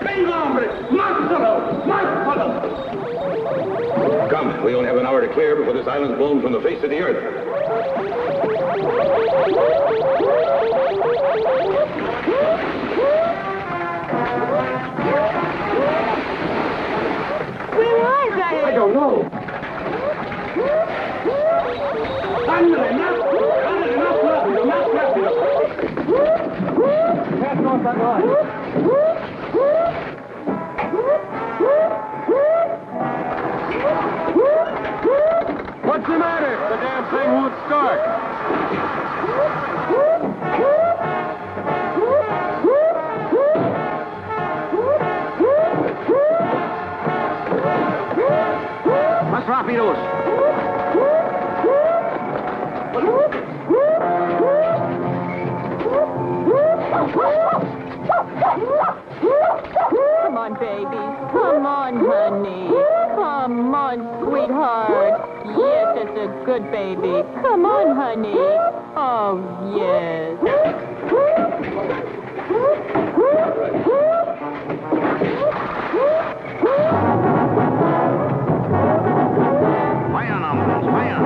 Speaker 10: Venga, hombre! Mátalo! Mátalo! Come, we only have an hour to clear before this island's blown from the face of the earth.
Speaker 2: Where was I?
Speaker 12: I don't know.
Speaker 1: What's the matter? The damn thing won't start.
Speaker 12: Más rápidos.
Speaker 5: Come on, baby. Come on, honey. Come on, sweetheart. Yes, it's a good baby. Come on, honey. Oh, yes.
Speaker 8: Vayan, hombres, vayan.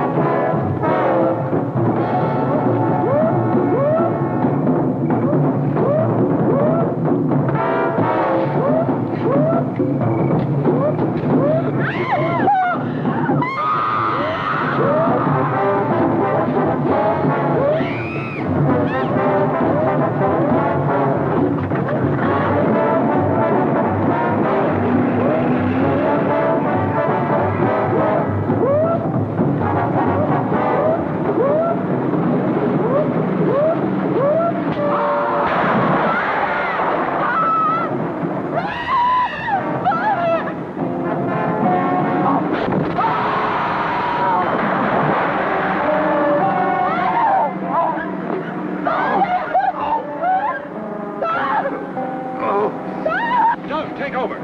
Speaker 1: Take over.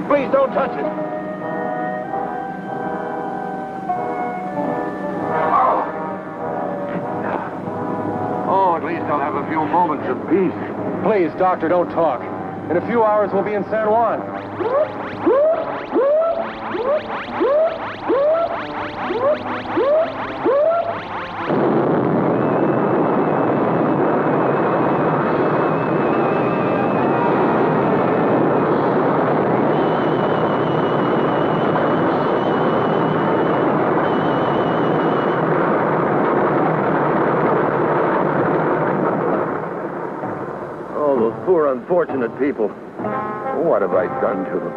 Speaker 12: Please don't touch it.
Speaker 1: Oh, at least I'll have a few moments of peace. Please, Doctor, don't talk. In a few hours, we'll be in San Juan.
Speaker 12: Poor unfortunate people. What have I done to them?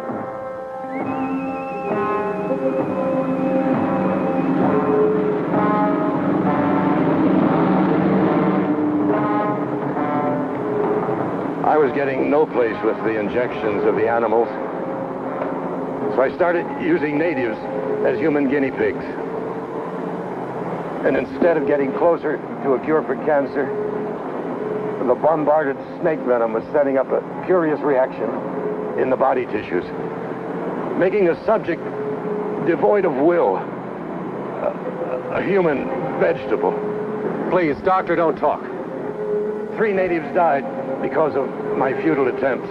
Speaker 1: I was getting no place with the injections of the animals. So I started using natives as human guinea pigs. And instead of getting closer to a cure for cancer, the bombarded snake venom was setting up a curious reaction in the body tissues, making the subject devoid of will, a human vegetable. Please, Doctor, don't talk. 3 natives died because of my futile attempts.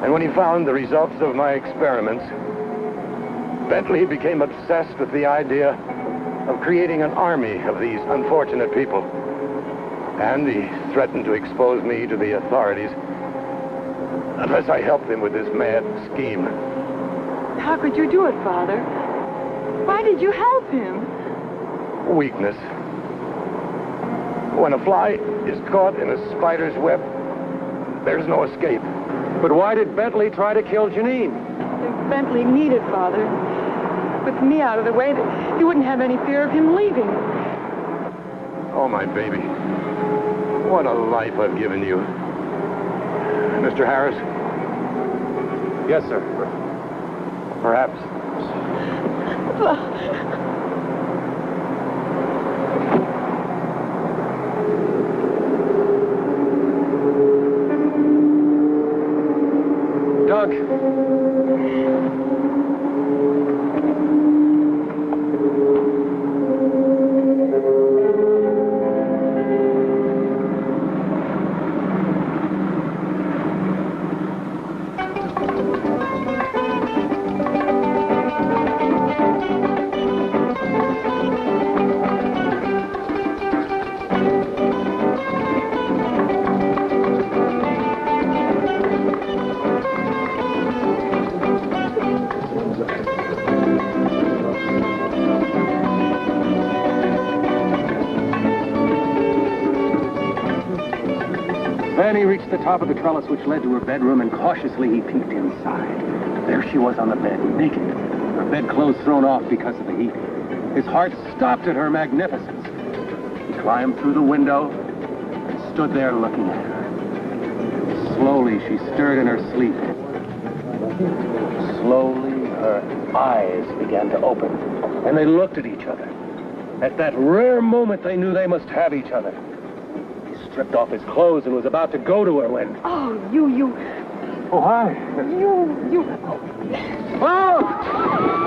Speaker 1: And when he found the results of my experiments, Bentley became obsessed with the idea of creating an army of these unfortunate people. And he threatened to expose me to the authorities unless I helped him with this mad scheme.
Speaker 9: How could you do it, Father? Why did you help him?
Speaker 1: Weakness. When a fly is caught in a spider's web, there's no escape. But why did Bentley try to kill Janine?
Speaker 9: If Bentley needed Father, with me out of the way, you wouldn't have any fear of him leaving.
Speaker 1: Oh, my baby. What a life I've given you. Mr. Harris? Yes, sir. Perhaps. Dunk. Then he reached the top of the trellis which led to her bedroom, and cautiously he peeked inside. There she was on the bed, naked, her bedclothes thrown off because of the heat. His heart stopped at her magnificence. He climbed through the window and stood there looking at her. Slowly she stirred in her sleep. Slowly her eyes began to open, and they looked at each other. At that rare moment they knew they must have each other. He stripped off his clothes and was about to go to her when...
Speaker 9: Oh, you...
Speaker 1: Oh, hi.
Speaker 9: You...
Speaker 1: Oh!